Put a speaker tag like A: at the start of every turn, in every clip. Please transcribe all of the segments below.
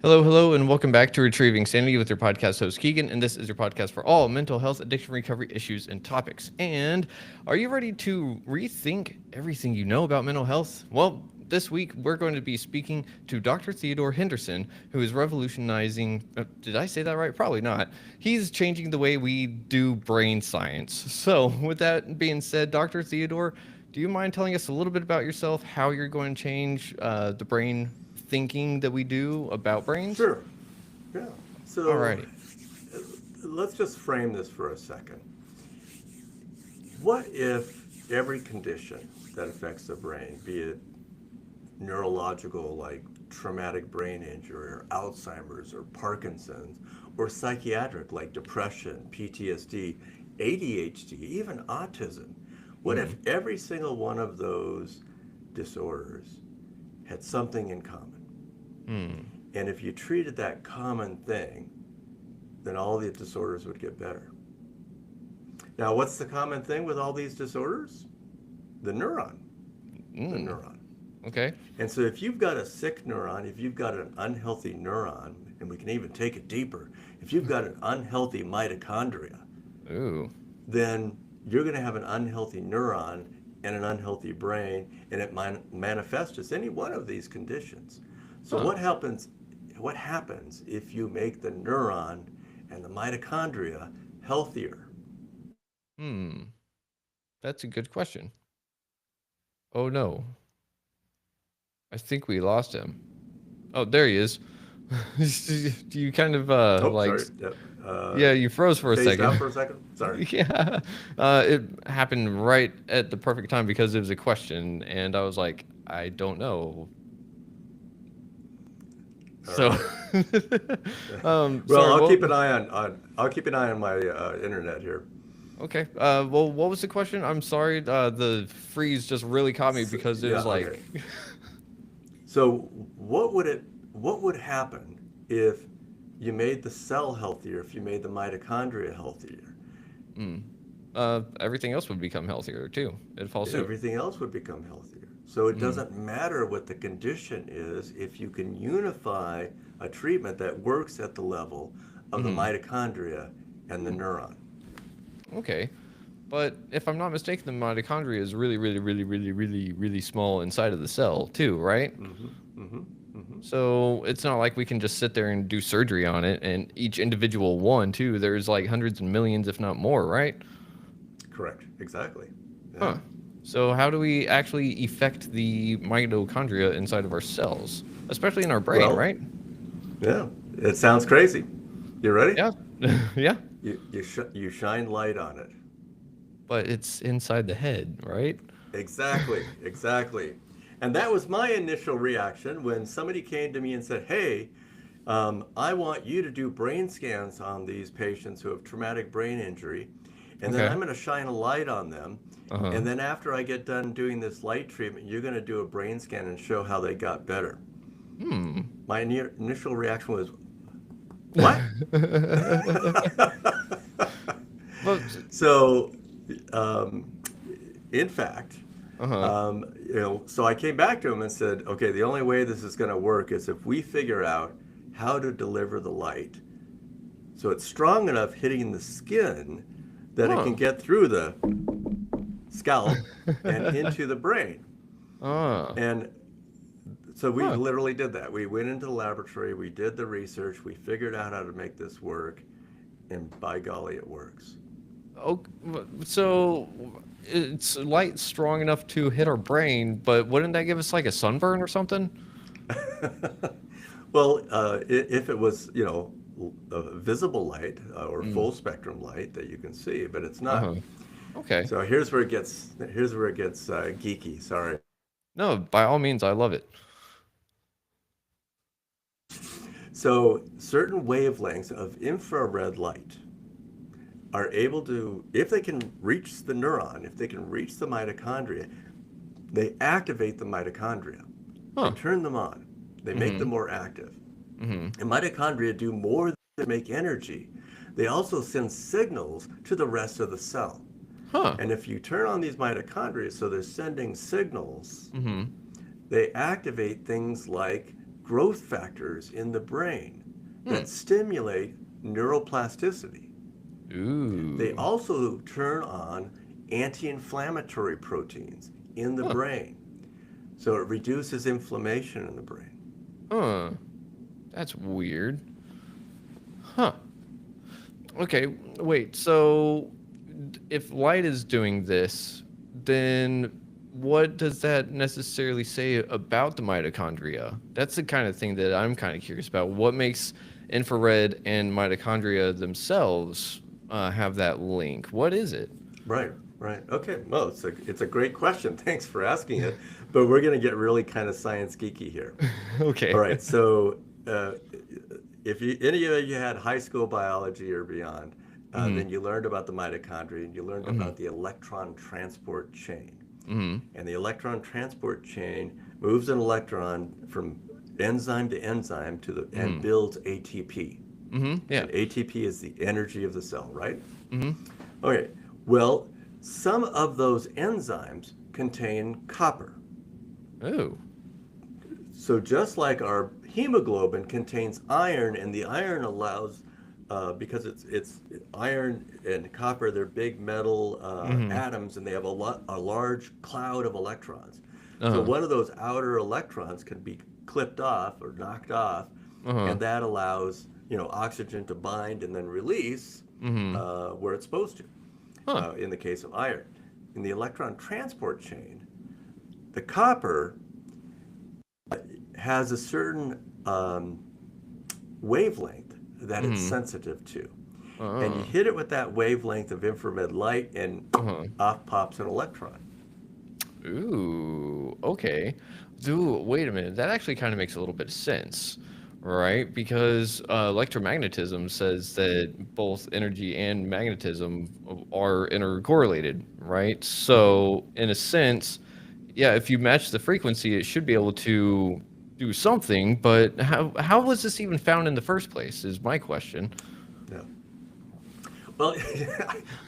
A: Hello, hello, and welcome back to Retrieving Sanity with your podcast host Keegan, and this is your podcast for all mental health, addiction, recovery issues, and topics. And are you ready to rethink everything you know about mental health? Well, this week we're going to be speaking to Dr. Theodore Henderson, who is revolutionizing. Did I say that right? Probably not. He's changing the way we do brain science. So, with that being said, Dr. Theodore, do you mind telling us a little bit about yourself, how you're going to change the brain thinking that we do about brains?
B: Sure. Yeah. So
A: Alrighty.
B: uh, let's just frame this for a second. What if every condition that affects the brain, be it neurological like traumatic brain injury or Alzheimer's or Parkinson's, or psychiatric like depression, PTSD, ADHD, even autism, what if every single one of those disorders had something in common?
A: Hmm.
B: And if you treated that common thing, then all the disorders would get better. Now, what's the common thing with all these disorders? The neuron. The
A: Mm.
B: neuron.
A: Okay.
B: And so if you've got a sick neuron, if you've got an unhealthy neuron, and we can even take it deeper, if you've got an unhealthy mitochondria,
A: Ooh.
B: then you're going to have an unhealthy neuron and an unhealthy brain, and it manifests as any one of these conditions. So
A: Huh.
B: what happens if you make the neuron and the mitochondria healthier?
A: Hmm. That's a good question. Oh no. I think we lost him. Oh, there he is. Do you kind of
B: Oh,
A: like
B: sorry. Yep.
A: yeah, you froze for a
B: Phased
A: second.
B: out for a second. Sorry.
A: Yeah. It happened right at the perfect time because it was a question and I was like, I don't know.
B: All
A: So
B: right. Well,
A: sorry,
B: I'll
A: well,
B: keep an eye on I'll keep an eye on my internet here.
A: okay. Well, what was the question? I'm sorry. The freeze just really caught me because it
B: Yeah.
A: was
B: Okay.
A: like,
B: So what would happen if you made the cell healthier? If you made the mitochondria healthier?
A: mm, everything else would become healthier too. It'd follow suit.
B: Everything else would become healthier. So it
A: Mm,
B: doesn't matter what the condition is if you can unify a treatment that works at the level of the
A: mm,
B: mitochondria and the
A: mm.
B: neuron.
A: Okay. But if I'm not mistaken, the mitochondria is really, really, really, really, really, really small inside of the cell too, right?
B: Hmm. Hmm. Hmm.
A: So it's not like we can just sit there and do surgery on it, and each individual one too. There's like hundreds and millions, if not more, right?
B: Correct. Exactly. Yeah.
A: Huh. So how do we actually affect the mitochondria inside of our cells, especially in our brain,
B: Well,
A: right?
B: yeah. It sounds crazy. You ready?
A: Yeah, yeah.
B: You shine light on it.
A: But it's inside the head, right?
B: Exactly, exactly. And that was my initial reaction when somebody came to me and said, "Hey, I want you to do brain scans on these patients who have traumatic brain injury, and then
A: Okay.
B: I'm going to shine a light on them.
A: Uh huh.
B: And then after I get done doing this light treatment, you're going to do a brain scan and show how they got better."
A: Hmm.
B: My initial reaction was, "What?"
A: But
B: So, um, in fact,
A: uh huh.
B: so I came back to him and said, okay, the only way this is going to work is if we figure out how to deliver the light so it's strong enough hitting the skin that it
A: Huh.
B: can get through the scalp and into the brain.
A: Ah.
B: And so we
A: Huh.
B: literally did that. We went into the laboratory, we did the research, we figured out how to make this work, and by golly, it works.
A: Oh, so it's light strong enough to hit our brain, but wouldn't that give us like a sunburn or something?
B: Well, if it was, a visible light or
A: Mm.
B: full spectrum light that you can see, but it's
A: Uh
B: not.
A: huh. Okay.
B: So here's where it gets geeky. Sorry.
A: No, by all means, I love it.
B: So certain wavelengths of infrared light are able to, if they can reach the neuron, if they can reach the mitochondria, they activate the mitochondria. They
A: Huh.
B: turn them on. They make them
A: Mm-hmm.
B: more active.
A: Mm-hmm.
B: And mitochondria do more than make energy. They also send signals to the rest of the cell.
A: Huh.
B: And if you turn on these mitochondria so they're sending signals,
A: Mm-hmm.
B: they activate things like growth factors in the brain
A: Hmm.
B: that stimulate neuroplasticity. They
A: Ooh.
B: also turn on anti-inflammatory proteins in the
A: Huh.
B: brain, so it reduces inflammation in the brain.
A: Huh. That's weird. Huh. Okay. Wait. So, if light is doing this, then what does that necessarily say about the mitochondria? That's the kind of thing that I'm kind of curious about. What makes infrared and mitochondria themselves have that link? What is it?
B: Right, right. Okay. Well, it's a great question. Thanks for asking it. But we're going to get really kind of science geeky here. All
A: Okay.
B: right. So, uh, if any of you had high school biology or beyond,
A: Hmm.
B: then you learned about the mitochondria and you learned
A: Hmm.
B: about the electron transport chain.
A: Hmm.
B: And the electron transport chain moves an electron from enzyme to enzyme and
A: Hmm.
B: builds ATP.
A: Hmm. Yeah.
B: And ATP is the energy of the cell, right?
A: Hmm.
B: Okay, well, some of those enzymes contain copper.
A: Oh.
B: So just like our hemoglobin contains iron, and the iron allows, because it's iron and copper, they're big metal
A: Hmm.
B: atoms, and they have a large cloud of electrons. So
A: Uh-huh.
B: one of those outer electrons can be clipped off or knocked off,
A: Uh-huh.
B: and that allows oxygen to bind and then release
A: Hmm.
B: where it's supposed to.
A: Huh.
B: In the case of iron. In the electron transport chain, the copper has a certain wavelength that it's
A: Hmm.
B: sensitive to. And you
A: Uh-huh.
B: hit it with that wavelength of infrared light, and
A: Uh-huh.
B: off pops an electron.
A: Ooh, okay. Dude, wait a minute. That actually kind of makes a little bit of sense, right? Because electromagnetism says that both energy and magnetism are intercorrelated, right?
B: Mm-hmm.
A: So, in a sense, yeah, if you match the frequency, it should be able to do something, but how was this even found in the first place is my question.
B: Yeah. Well,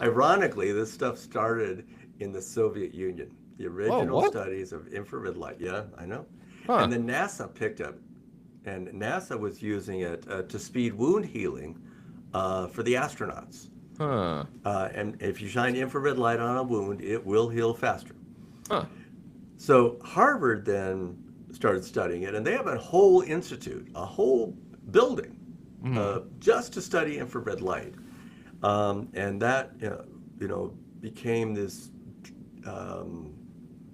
B: ironically, this stuff started in the Soviet Union. The
A: Whoa,
B: original
A: what?
B: studies of infrared light. Yeah, I know.
A: Huh.
B: And then NASA picked up, and NASA was using it to speed wound healing for the astronauts.
A: Huh.
B: And if you shine infrared light on a wound, it will heal faster.
A: Huh.
B: So Harvard then started studying it, and they have a whole institute, a whole building,
A: Mhm.
B: just to study infrared light. And that, became this, um,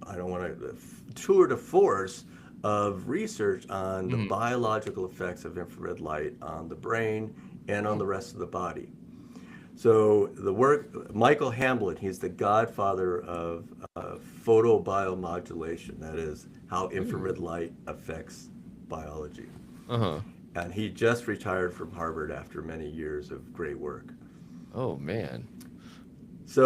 B: I don't want to, tour de force of research on the
A: Mhm.
B: biological effects of infrared light on the brain and on
A: Hmm.
B: the rest of the body. So the work, Michael Hamblin, he's the godfather of photobiomodulation. That is how
A: Ooh.
B: infrared light affects biology.
A: Uh-huh.
B: And he just retired from Harvard after many years of great work.
A: Oh man.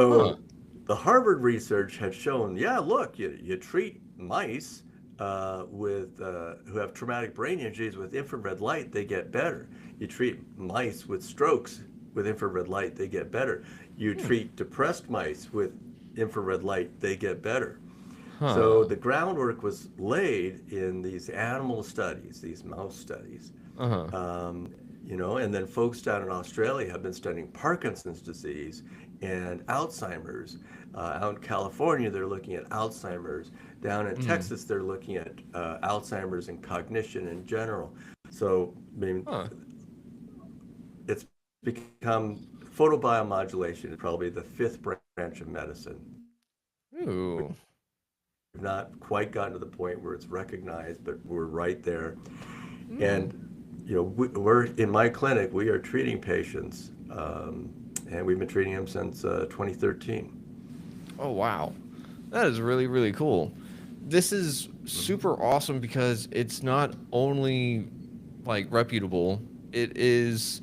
A: Huh.
B: So the Harvard research had shown, yeah, look, you treat mice who have traumatic brain injuries with infrared light, they get better. You treat mice with strokes with infrared light, they get better. You
A: Hmm.
B: treat depressed mice with infrared light, they get better. So
A: Huh.
B: the groundwork was laid in these animal studies, these mouse studies.
A: Uh-huh.
B: Um, and then folks down in Australia have been studying Parkinson's disease and Alzheimer's. Out in California, they're looking at Alzheimer's. Down in
A: Mhm.
B: Texas, they're looking at Alzheimer's and cognition in general. So, I mean,
A: Huh.
B: it's become photobiomodulation is probably the fifth branch of medicine. We've
A: Ooh.
B: not quite gotten to the point where it's recognized, but we're right there.
A: Mm.
B: And we're in my clinic. We are treating patients, and we've been treating them since 2013.
A: Oh wow. That is really, really cool. This is super awesome because it's not only like reputable, it is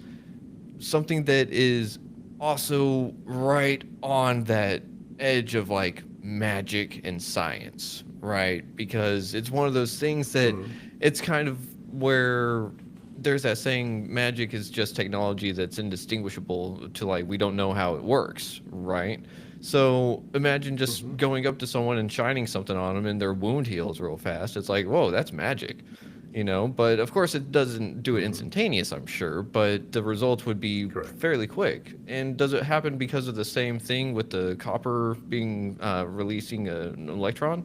A: something that is also right on that edge of like magic and science, right? Because it's one of those things that
B: Mm-hmm.
A: it's kind of where there's that saying magic is just technology that's indistinguishable to like we don't know how it works, right? So imagine just
B: Mm-hmm.
A: going up to someone and shining something on them and their wound heals real fast. It's like, whoa, that's magic. But of course it doesn't do it instantaneous, I'm sure, but the results would be
B: Correct.
A: fairly quick. And does it happen because of the same thing with the copper being releasing an electron?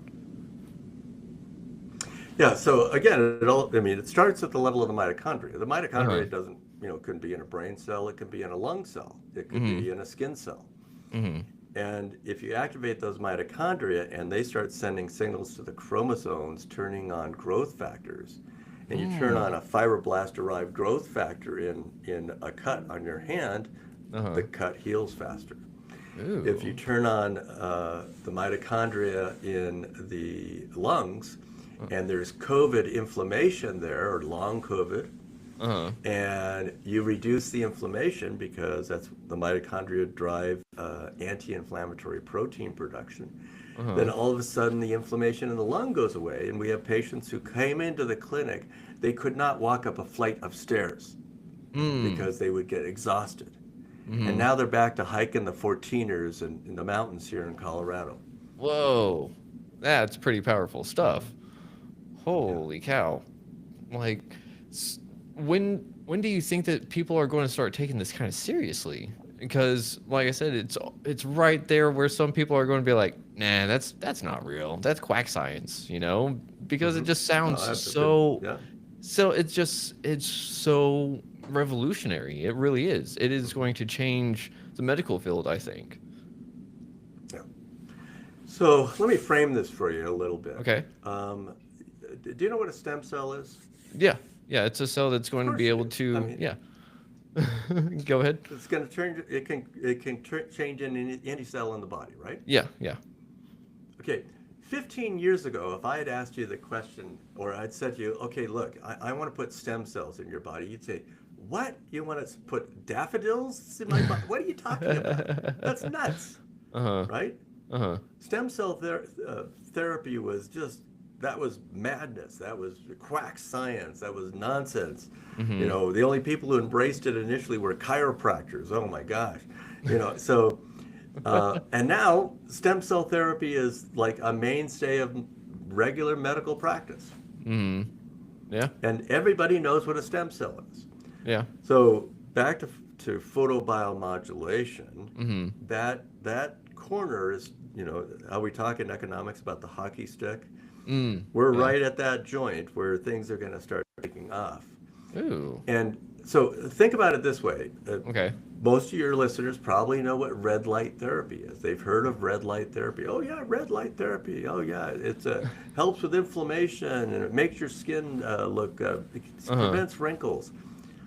B: Yeah. So again, it starts at the level of the mitochondria. The
A: Uh-huh.
B: mitochondria doesn't, can be in a brain cell, it can be in a lung cell, it could
A: Mm-hmm.
B: be in a skin cell.
A: Mm-hmm.
B: And if you activate those mitochondria and they start sending signals to the chromosomes, turning on growth factors, and you turn on
A: Mm.
B: a fibroblast-derived growth factor in a cut on your hand,
A: Uh-huh.
B: the cut heals faster. If you
A: Ooh.
B: turn on the mitochondria in the lungs, and there's COVID inflammation there, or long COVID,
A: Uh-huh.
B: and you reduce the inflammation because that's the mitochondria drive anti-inflammatory protein production,
A: Uh-huh.
B: then all of a sudden the inflammation in the lung goes away. And we have patients who came into the clinic, they could not walk up a flight of stairs
A: Mm.
B: because they would get exhausted. And
A: Mm-hmm.
B: now they're back to hiking the 14ers in the mountains here in Colorado.
A: Whoa. That's pretty powerful stuff.
B: Yeah.
A: Holy cow. Like, s- when do you think that people are going to start taking this kind of seriously? Because, like I said, it's right there where some people are going to be like, nah, that's not real. That's quack science, because it
B: Mm-hmm.
A: just
B: No,
A: sounds
B: I've been,
A: so
B: yeah.
A: so it's so revolutionary. It really is. It is
B: Mm-hmm.
A: going to change the medical field, I think.
B: Yeah. So let me frame this for you a little bit.
A: Okay.
B: Um, do you know what a stem cell is?
A: Yeah. Yeah, it's a cell that's
B: Of
A: going to be
B: course you
A: able
B: do. I
A: to,
B: mean,
A: yeah. Go ahead.
B: it's going to turn. It can change in any cell in the body, right?
A: Yeah, yeah.
B: Okay. 15 years ago, if I had asked you the question, or I'd said to you, okay, look, I want to put stem cells in your body, you'd say, what? You want to put daffodils in my body? What are you talking about? That's nuts,
A: Uh-huh.
B: right?
A: Uh-huh.
B: Stem cell therapy was just, that was madness. That was quack science. That was nonsense.
A: Mhm.
B: The only people who embraced it initially were chiropractors. Oh my gosh. So, and now stem cell therapy is like a mainstay of regular medical practice.
A: Mhm. Yeah.
B: And everybody knows what a stem cell is.
A: Yeah.
B: So back to photobiomodulation,
A: Mhm.
B: that corner is, are we talking economics about the hockey stick?
A: Mm.
B: We're
A: Yeah.
B: right at that joint where things are going to start taking off.
A: Ooh.
B: And so think about it this way.
A: Okay.
B: Most of your listeners probably know what red light therapy is. They've heard of red light therapy. Oh yeah, red light therapy. Oh yeah, it helps with inflammation and it makes your skin look. It
A: Uh-huh.
B: prevents wrinkles.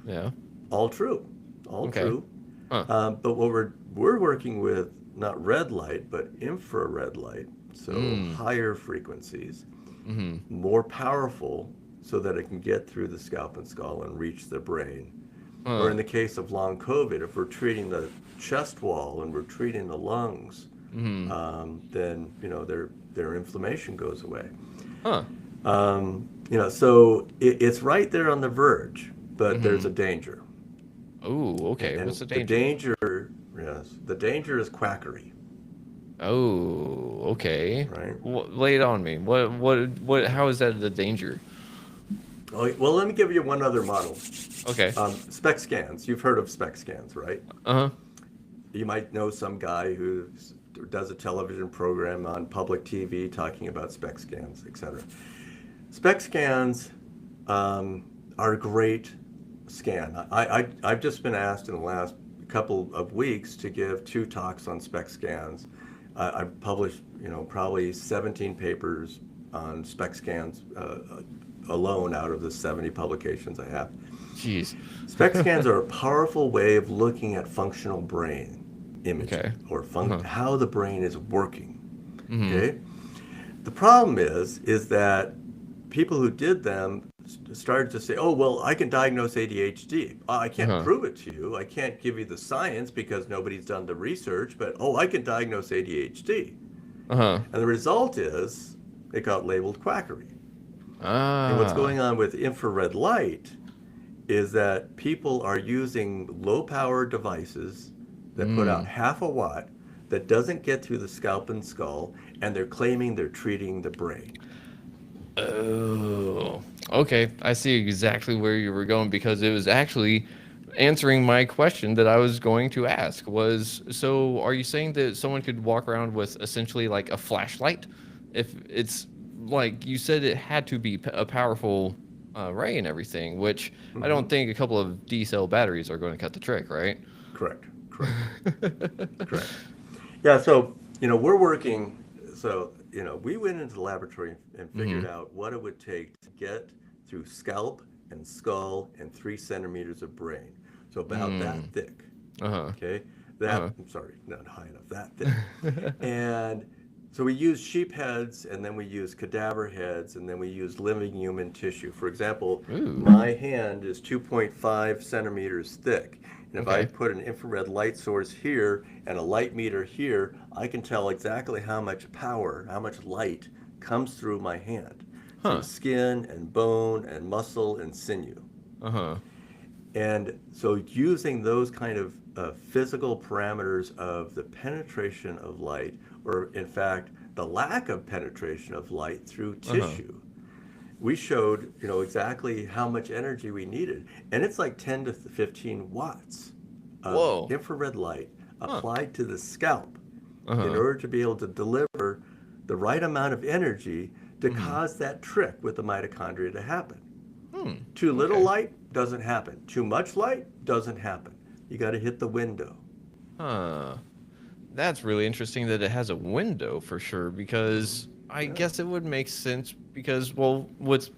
A: Yeah.
B: All true, all
A: Okay.
B: true.
A: Huh.
B: But what we're working with not red light but infrared light, so
A: Mm.
B: higher frequencies,
A: Mhm.
B: more powerful, so that it can get through the scalp and skull and reach the brain. Or
A: Huh.
B: in the case of long COVID, if we're treating the chest wall and we're treating the lungs,
A: Mhm.
B: then their inflammation goes away.
A: Huh.
B: So it's right there on the verge, but there's a
A: Mhm.
B: danger.
A: Ooh, okay.
B: And
A: What's the
B: the
A: danger?
B: danger, yes, the danger is quackery,
A: Oh, okay.
B: right?
A: Lay it on me. What how is that the danger?
B: Oh, well, let me give you one other model.
A: Okay.
B: SPECT scans. You've heard of SPECT scans, right?
A: Uh-huh.
B: You might know some guy who does a television program on public TV talking about SPECT scans, etc. SPECT scans are a great scan. I've just been asked in the last couple of weeks to give 2 talks on SPECT scans. I've published, probably 17 papers on SPECT scans alone out of the 70 publications I have.
A: Jeez.
B: SPECT scans are a powerful way of looking at functional brain imaging
A: Okay.
B: or
A: Uh-huh.
B: how the brain is working.
A: Mhm.
B: Okay? The problem is that people who did them started to say, "Oh, well, I can diagnose ADHD. I can't
A: Uh-huh.
B: prove it to you. I can't give you the science because nobody's done the research, but oh, I can diagnose ADHD."
A: Uh-huh.
B: And the result is it got labeled quackery. And what's
A: Ah.
B: going on with infrared light is that people are using low power devices that put out
A: Mm.
B: half a watt that doesn't get through the scalp and skull, and they're claiming they're treating the brain.
A: Oh. Okay, I see exactly where you were going because it was actually answering my question that I was going to ask was, so are you saying that someone could walk around with essentially like a flashlight? If it's like you said it had to be a powerful ray and everything, which I
B: Hmm.
A: don't think a couple of D cell batteries are going to cut the trick, right?
B: Correct. Correct. Correct. Yeah. So we're working. So we went into the laboratory and figured
A: Mm-hmm.
B: out what it would take to get through scalp and skull and 3 centimeters of brain. So about that
A: Mm.
B: thick.
A: Uh-huh.
B: Okay.
A: Uh-huh.
B: I'm sorry, not high enough. That thick. And so we use sheep heads, and then we use cadaver heads, and then we use living human tissue. For example,
A: Ooh.
B: my hand is 2.5 centimeters thick. And if I
A: Okay.
B: put an infrared light source here and a light meter here, I can tell exactly how much power, how much light comes through my hand, through
A: Huh.
B: skin and bone and muscle and sinew.
A: Uh-huh.
B: And so using those kind of physical parameters of the penetration of light, or in fact, the lack of penetration of light through
A: Uh-huh.
B: tissue, we showed, exactly how much energy we needed. And it's like 10 to 15 watts of
A: Whoa.
B: infrared light
A: Huh.
B: applied to the scalp in
A: Uh-huh.
B: order to be able to deliver the right amount of energy to
A: Mm-hmm.
B: cause that trick with the mitochondria to happen.
A: Hmm.
B: Too little
A: Okay.
B: light doesn't happen. Too much light doesn't happen. You got to hit the window.
A: Huh. That's really interesting that it has a window for sure because I
B: Yeah.
A: guess it would make sense because well, with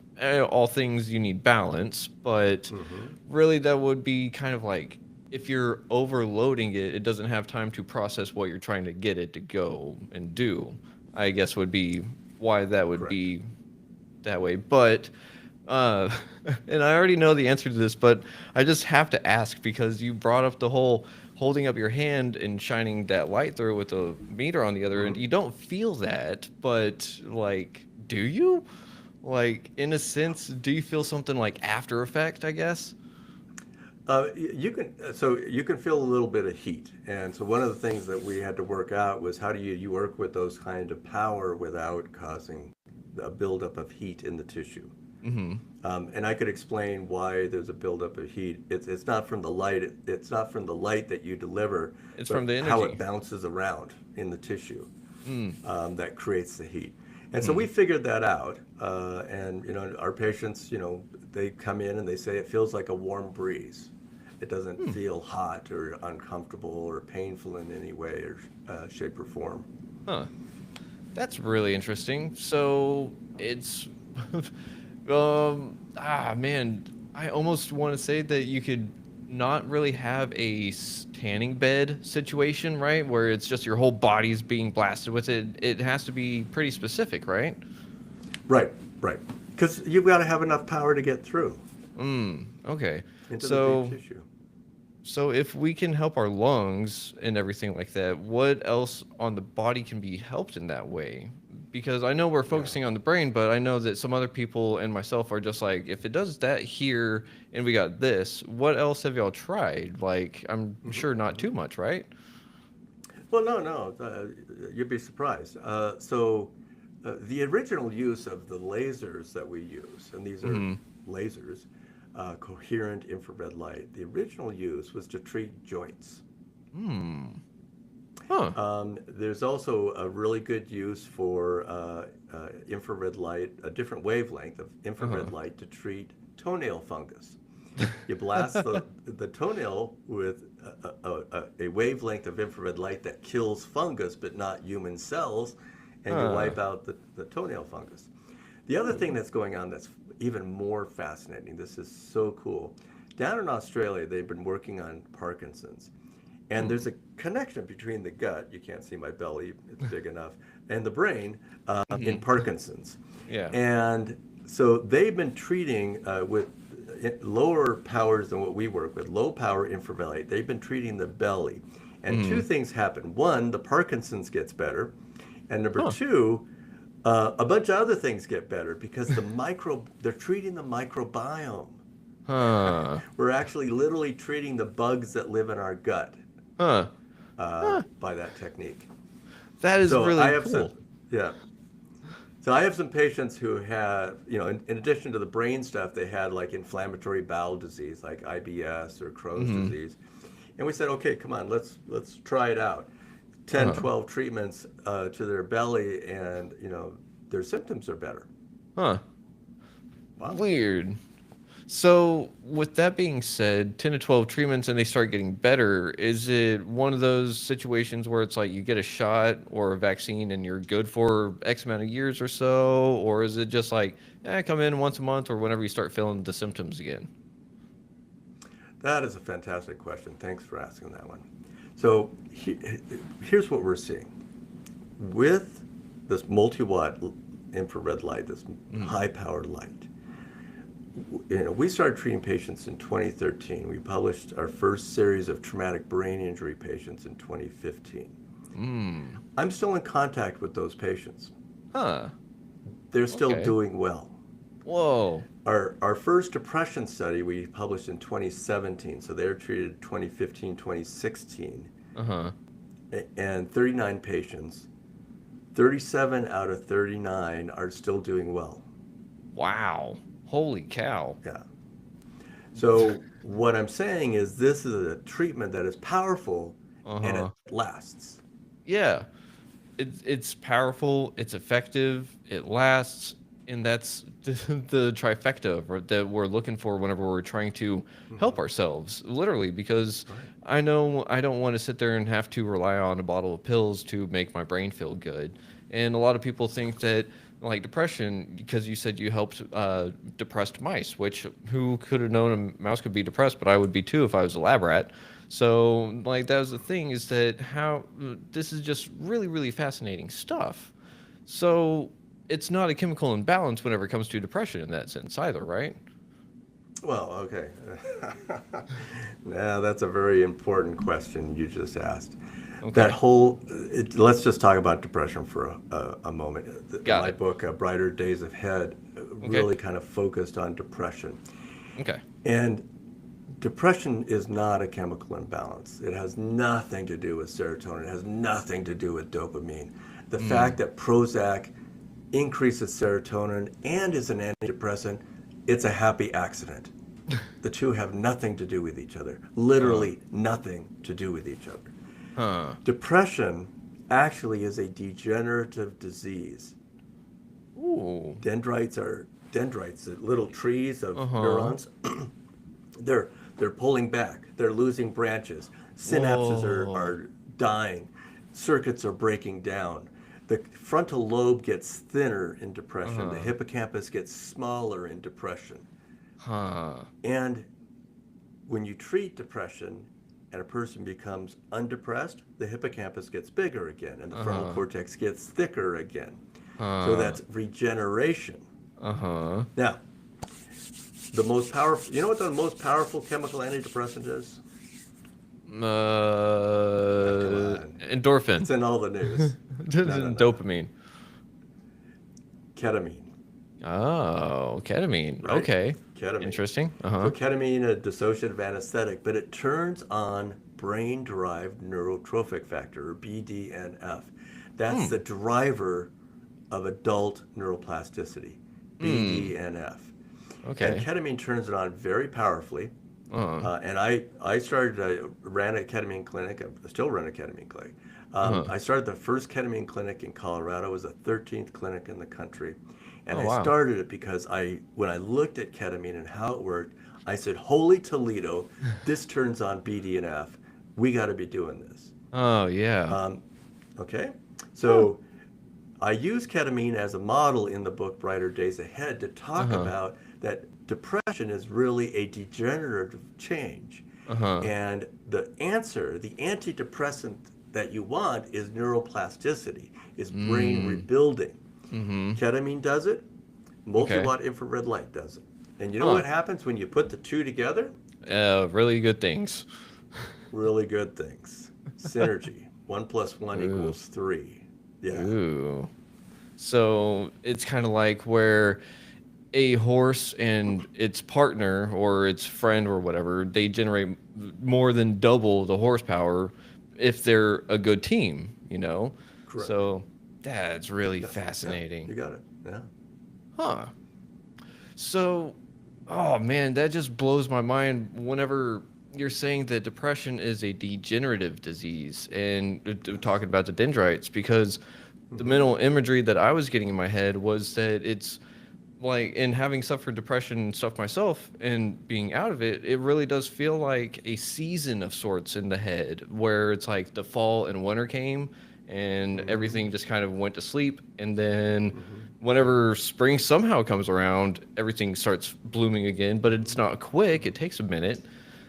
A: all things you need balance, but
B: Hmm.
A: really that would be kind of like if you're overloading it, it doesn't have time to process what you're trying to get it to go and do. I guess would be why that would
B: Correct.
A: be that way. But uh, and I already know the answer to this, but I just have to ask because you brought up the whole holding up your hand and shining that light through it with a meter on the other end.
B: Hmm.
A: You don't feel that, but like, do you? Like, in a sense, do you feel something like after effect, I guess?
B: You can you can feel a little bit of heat, and so one of the things that we had to work out was how do you work with those kind of power without causing a buildup of heat in the tissue.
A: Mm-hmm.
B: And I could explain why there's a buildup of heat. It's not from the light. It's not from the light that you deliver,
A: It's from
B: but
A: the
B: how it
A: energy.
B: bounces around in the tissue
A: Mm.
B: that creates the heat. And so
A: Mm-hmm.
B: we figured that out. And our patients, they come in and they say it feels like a warm breeze. It doesn't
A: Hmm.
B: feel hot or uncomfortable or painful in any way or shape or form.
A: Huh. That's really interesting. So it's, man, I almost want to say that you could not really have a tanning bed situation, right? Where it's just your whole body's being blasted with it. It has to be pretty specific, right?
B: Right, right. Because you've got to have enough power to get through
A: Okay.
B: into the deep
A: So,
B: tissue.
A: so if we can help our lungs and everything like that, what else on the body can be helped in that way? Because I know we're
B: Yeah.
A: focusing on the brain, but I know that some other people and myself are just like, if it does that here and we got this, what else have y'all tried? Like, I'm
B: Hmm.
A: sure not
B: Hmm.
A: too much, right?
B: Well, no, no, you'd be surprised. The original use of the lasers that we use, and these are
A: Mm-hmm.
B: lasers, coherent infrared light, the original use was to treat joints.
A: Hmm. Huh.
B: There's also a really good use for infrared light, a different wavelength of
A: Uh-huh.
B: infrared light to treat toenail fungus. You blast the toenail with a wavelength of infrared light that kills fungus but not human cells, and you
A: Huh.
B: wipe out the toenail fungus. The other thing that's going on that's even more fascinating, this is so cool. Down in Australia, they've been working on Parkinson's. And
A: Hmm.
B: there's a connection between the gut, you can't see my belly, it's big enough, and the brain in
A: Mm-hmm.
B: Parkinson's.
A: Yeah.
B: And so they've been treating with lower powers than what we work with, low power infrared light. They've been treating the belly. And two
A: Mm-hmm.
B: things happen. One, the Parkinson's gets better. And number
A: Huh.
B: two, a bunch of other things get better because they're treating the microbiome.
A: Huh.
B: We're actually literally treating the bugs that live in our gut
A: Huh. Huh.
B: by that technique.
A: That is
B: So I
A: really
B: have some,
A: cool.
B: yeah. So I have some patients who have, in addition to the brain stuff, they had like inflammatory bowel disease, like IBS or Crohn's
A: Mm-hmm.
B: disease. And we said, okay, come on, let's try it out. 10,
A: Uh-huh.
B: 12 treatments to their belly, and their symptoms are better.
A: Huh.
B: Wow.
A: Weird. So, with that being said, 10 to 12 treatments and they start getting better, is it one of those situations where it's like you get a shot or a vaccine and you're good for X amount of years or so? Or is it just like, come in once a month or whenever you start feeling the symptoms again?
B: That is a fantastic question. Thanks for asking that one. So here's what we're seeing. With this multi-watt infrared light, this
A: Mm.
B: high-powered light, we started treating patients in 2013. We published our first series of traumatic brain injury patients in 2015.
A: Mm.
B: I'm still in contact with those patients.
A: Huh.
B: They're still
A: Okay.
B: doing well.
A: Whoa.
B: Our first depression study we published in 2017, so they were treated 2015, 2016,
A: Uh-huh.
B: and 39 patients. 37 out of 39 are still doing well.
A: Wow. Holy cow.
B: Yeah. So what I'm saying is this is a treatment that is powerful and it
A: Uh-huh.
B: lasts.
A: Yeah. It's powerful, it's effective, it lasts, and that's the trifecta that we're looking for whenever we're trying to help
B: Hmm.
A: ourselves, literally. Because
B: Right.
A: I know I don't want to sit there and have to rely on a bottle of pills to make my brain feel good. And a lot of people think that like depression, because you said you helped depressed mice, which who could have known a mouse could be depressed, but I would be too if I was a lab rat. So, like, that was the thing is that how this is just really, really fascinating stuff. So, it's not a chemical imbalance whenever it comes to depression in that sense either, right?
B: Well, okay. Now that's a very important question you just asked. That
A: Okay,
B: whole, let's just talk about depression for a moment.
A: got
B: My
A: it.
B: book, Brighter Days Ahead,
A: Okay,
B: really kind of focused on depression.
A: okay.
B: And depression is not a chemical imbalance. It has nothing to do with serotonin. It has nothing to do with dopamine. The fact
A: Mm.
B: that Prozac increases serotonin and is an antidepressant, it's a happy accident. The two have nothing to do with each other.
A: Huh.
B: Literally nothing to do with each other.
A: Huh.
B: Depression actually is a degenerative disease.
A: Ooh.
B: Dendrites, little trees of
A: Uh-huh.
B: neurons. they're they're pulling back. They're losing branches. Synapses
A: Whoa.
B: are dying. Circuits are breaking down. The frontal lobe gets thinner in depression. The
A: Uh-huh.
B: hippocampus gets smaller in depression.
A: Huh.
B: And when you treat depression and a person becomes undepressed, the hippocampus gets bigger again and the frontal
A: Uh-huh.
B: cortex gets thicker again. So
A: Huh.
B: that's regeneration.
A: Uh-huh.
B: Now, the most powerful, you know what the most powerful chemical antidepressant is? Oh, come on.
A: Endorphin.
B: It's in all the news. No, no, no, no.
A: Dopamine.
B: Ketamine,
A: Oh, ketamine.
B: right?
A: Okay.
B: Ketamine.
A: Interesting.
B: So
A: Uh-huh.
B: ketamine, a dissociative anesthetic, but it turns on brain-derived neurotrophic factor, or BDNF. That's
A: Hmm.
B: the driver of adult neuroplasticity,
A: Hmm.
B: BDNF. And
A: Okay.
B: ketamine turns it on very powerfully.
A: Uh-huh.
B: And I started, ran a ketamine clinic. I still run a ketamine clinic.
A: Uh-huh.
B: I started the first ketamine clinic in Colorado. It was the 13th clinic in the country. And
A: Oh,
B: I
A: wow.
B: started it because when I looked at ketamine and how it worked, I said, holy Toledo, this turns on BDNF. We got to be doing this.
A: Oh, yeah.
B: Um, okay?
A: Huh.
B: So I use ketamine as a model in the book Brighter Days Ahead to talk
A: Uh-huh.
B: about that depression is really a degenerative change.
A: Uh-huh.
B: And the answer, the antidepressant that you want is neuroplasticity, is brain
A: Mm.
B: rebuilding.
A: Mm-hmm.
B: Ketamine does it,
A: Okay.
B: multi-watt infrared light does it. And you know
A: Huh.
B: what happens when you put the two together?
A: Really good things.
B: Really good things. Synergy. 1 + 1
A: Ooh.
B: = 3. Yeah.
A: Ooh. So it's kind of like where a horse and its partner or its friend or whatever, they generate more than double the horsepower if they're a good team, you know?
B: Correct.
A: So that's really
B: Yeah, yeah, you
A: fascinating.
B: got it. Yeah.
A: Huh. So, oh man, that just blows my mind whenever you're saying that depression is a degenerative disease and talking about the dendrites, because the
B: Mm-hmm.
A: mental imagery that I was getting in my head was that it's like, and having suffered depression and stuff myself and being out of it, it really does feel like a season of sorts in the head where it's like the fall and winter came and
B: Mm-hmm.
A: everything just kind of went to sleep. And then
B: Mm-hmm.
A: whenever spring somehow comes around, everything starts blooming again, but it's not quick,
B: Mm-hmm.
A: it takes a minute.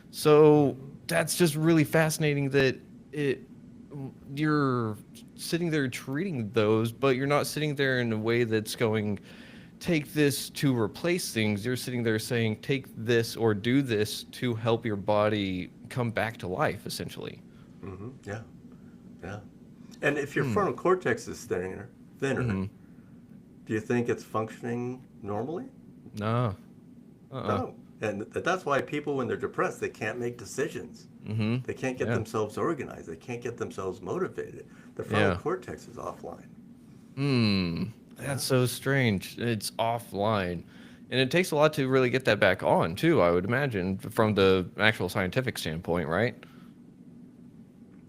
A: So
B: Mm-hmm.
A: that's just really fascinating that it you're sitting there treating those, but you're not sitting there in a way that's going take this to replace things. You're sitting there saying, take this or do this to help your body come back to life, essentially.
B: Mm-hmm. Yeah. Yeah. And if your
A: Hmm.
B: frontal cortex is thinner,
A: Mm-hmm.
B: do you think it's functioning normally?
A: Nah. Uh-uh.
B: No. And that's why people, when they're depressed, they can't make decisions.
A: Mm-hmm.
B: They can't get
A: Yeah.
B: themselves organized. They can't get themselves motivated. The frontal
A: Yeah.
B: cortex is offline.
A: Hmm.
B: Yeah.
A: That's so strange. It's offline. And it takes a lot to really get that back on, too, I would imagine, from
B: Mm-hmm.
A: the actual scientific standpoint, right?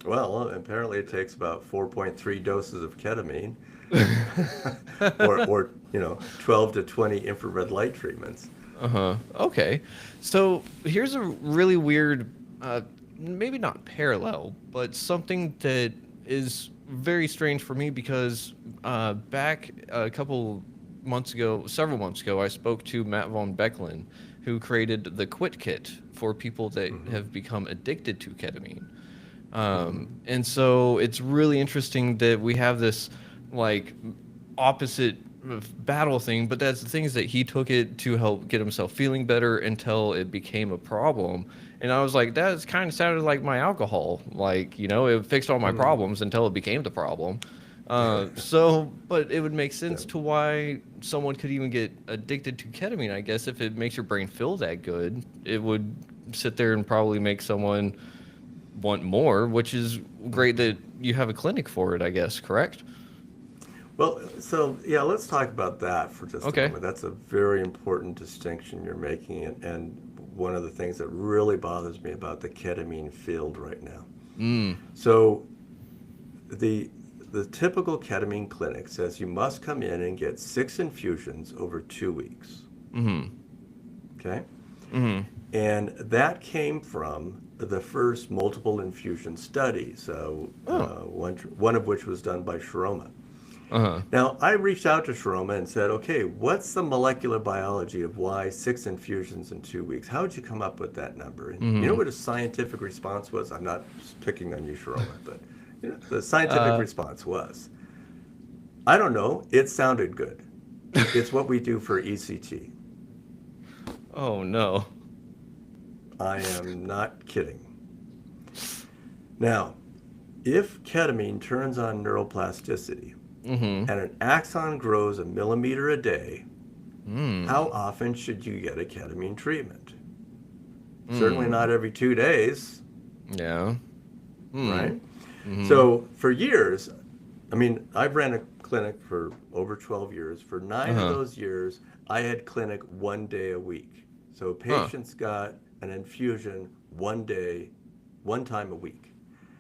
B: Well, apparently it takes about 4.3 doses of ketamine, or 12 to 20 infrared light treatments.
A: Uh-huh. Okay. So here's a really weird, maybe not parallel, but something that is very strange for me because back a couple months ago, several months ago, I spoke to Matt von Becklin, who created the Quit Kit for people that
B: Mm-hmm.
A: have become addicted to ketamine.
B: Mm-hmm.
A: And so it's really interesting that we have this like opposite battle thing, but that's the thing is that he took it to help get himself feeling better until it became a problem. And I was like, that kind of sounded like my alcohol. Like, it fixed all my
B: Mm-hmm.
A: problems until it became the problem. So, but it would make
B: Yeah.
A: sense to why someone could even get addicted to ketamine, I guess, if it makes your brain feel that good. It would sit there and probably make someone want more, which is great
B: Mm-hmm.
A: that you have a clinic for it, I guess, correct?
B: Well, so yeah, let's talk about that for just a
A: Okay.
B: moment. That's a very important distinction you're making, and one of the things that really bothers me about the ketamine field right now.
A: Mm.
B: So the the typical ketamine clinic says you must come in and get 6 infusions over 2 weeks.
A: Mm-hmm.
B: Okay,
A: Mm-hmm.
B: and that came from the first multiple infusion study. So
A: Oh.
B: one of which was done by Shiroma.
A: Uh-huh.
B: Now, I reached out to Shiroma and said, okay, what's the molecular biology of why 6 infusions in 2 weeks? How would you come up with that number? And you know
A: Mm-hmm.
B: what his scientific response was? I'm not picking on you, Shiroma, but the scientific
A: Uh
B: response was, I don't know, it sounded good. It's what we do for ECT.
A: oh no.
B: I am not kidding. Now, if ketamine turns on neuroplasticity
A: Mm-hmm.
B: and an axon grows a millimeter a day,
A: Mm.
B: how often should you get a ketamine treatment? Certainly
A: Mm.
B: not every 2 days,
A: Yeah. Mm.
B: right?
A: Mm-hmm.
B: So for years, I mean, I've ran a clinic for over 12 years. For 9 of
A: Uh-huh.
B: those years, I had clinic 1 day a week. So
A: Huh.
B: patients got an infusion 1 day, 1 time a week.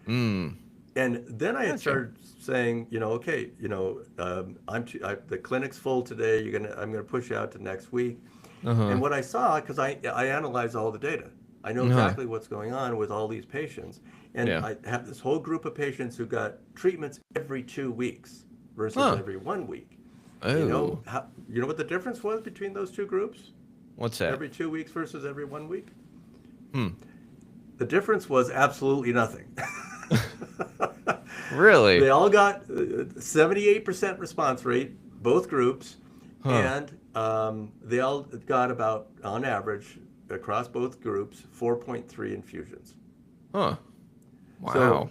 A: Mm.
B: And then I had
A: Gotcha.
B: started saying, okay, the clinic's full today. I'm gonna push you out to next week. And
A: Uh-huh.
B: what I saw, because I analyze all the data, I know
A: Uh-huh.
B: exactly what's going on with all these patients. And
A: Yeah.
B: I have this whole group of patients who got treatments every 2 weeks versus
A: Huh.
B: every 1 week.
A: Oh.
B: You know what the difference was between those two groups?
A: What's that?
B: Every 2 weeks versus every 1 week?
A: Hmm.
B: The difference was absolutely nothing.
A: Really?
B: They all got 78% response rate, both groups,
A: Huh.
B: and they all got about, on average, across both groups, 4.3 infusions.
A: Huh.
B: So,
A: Wow.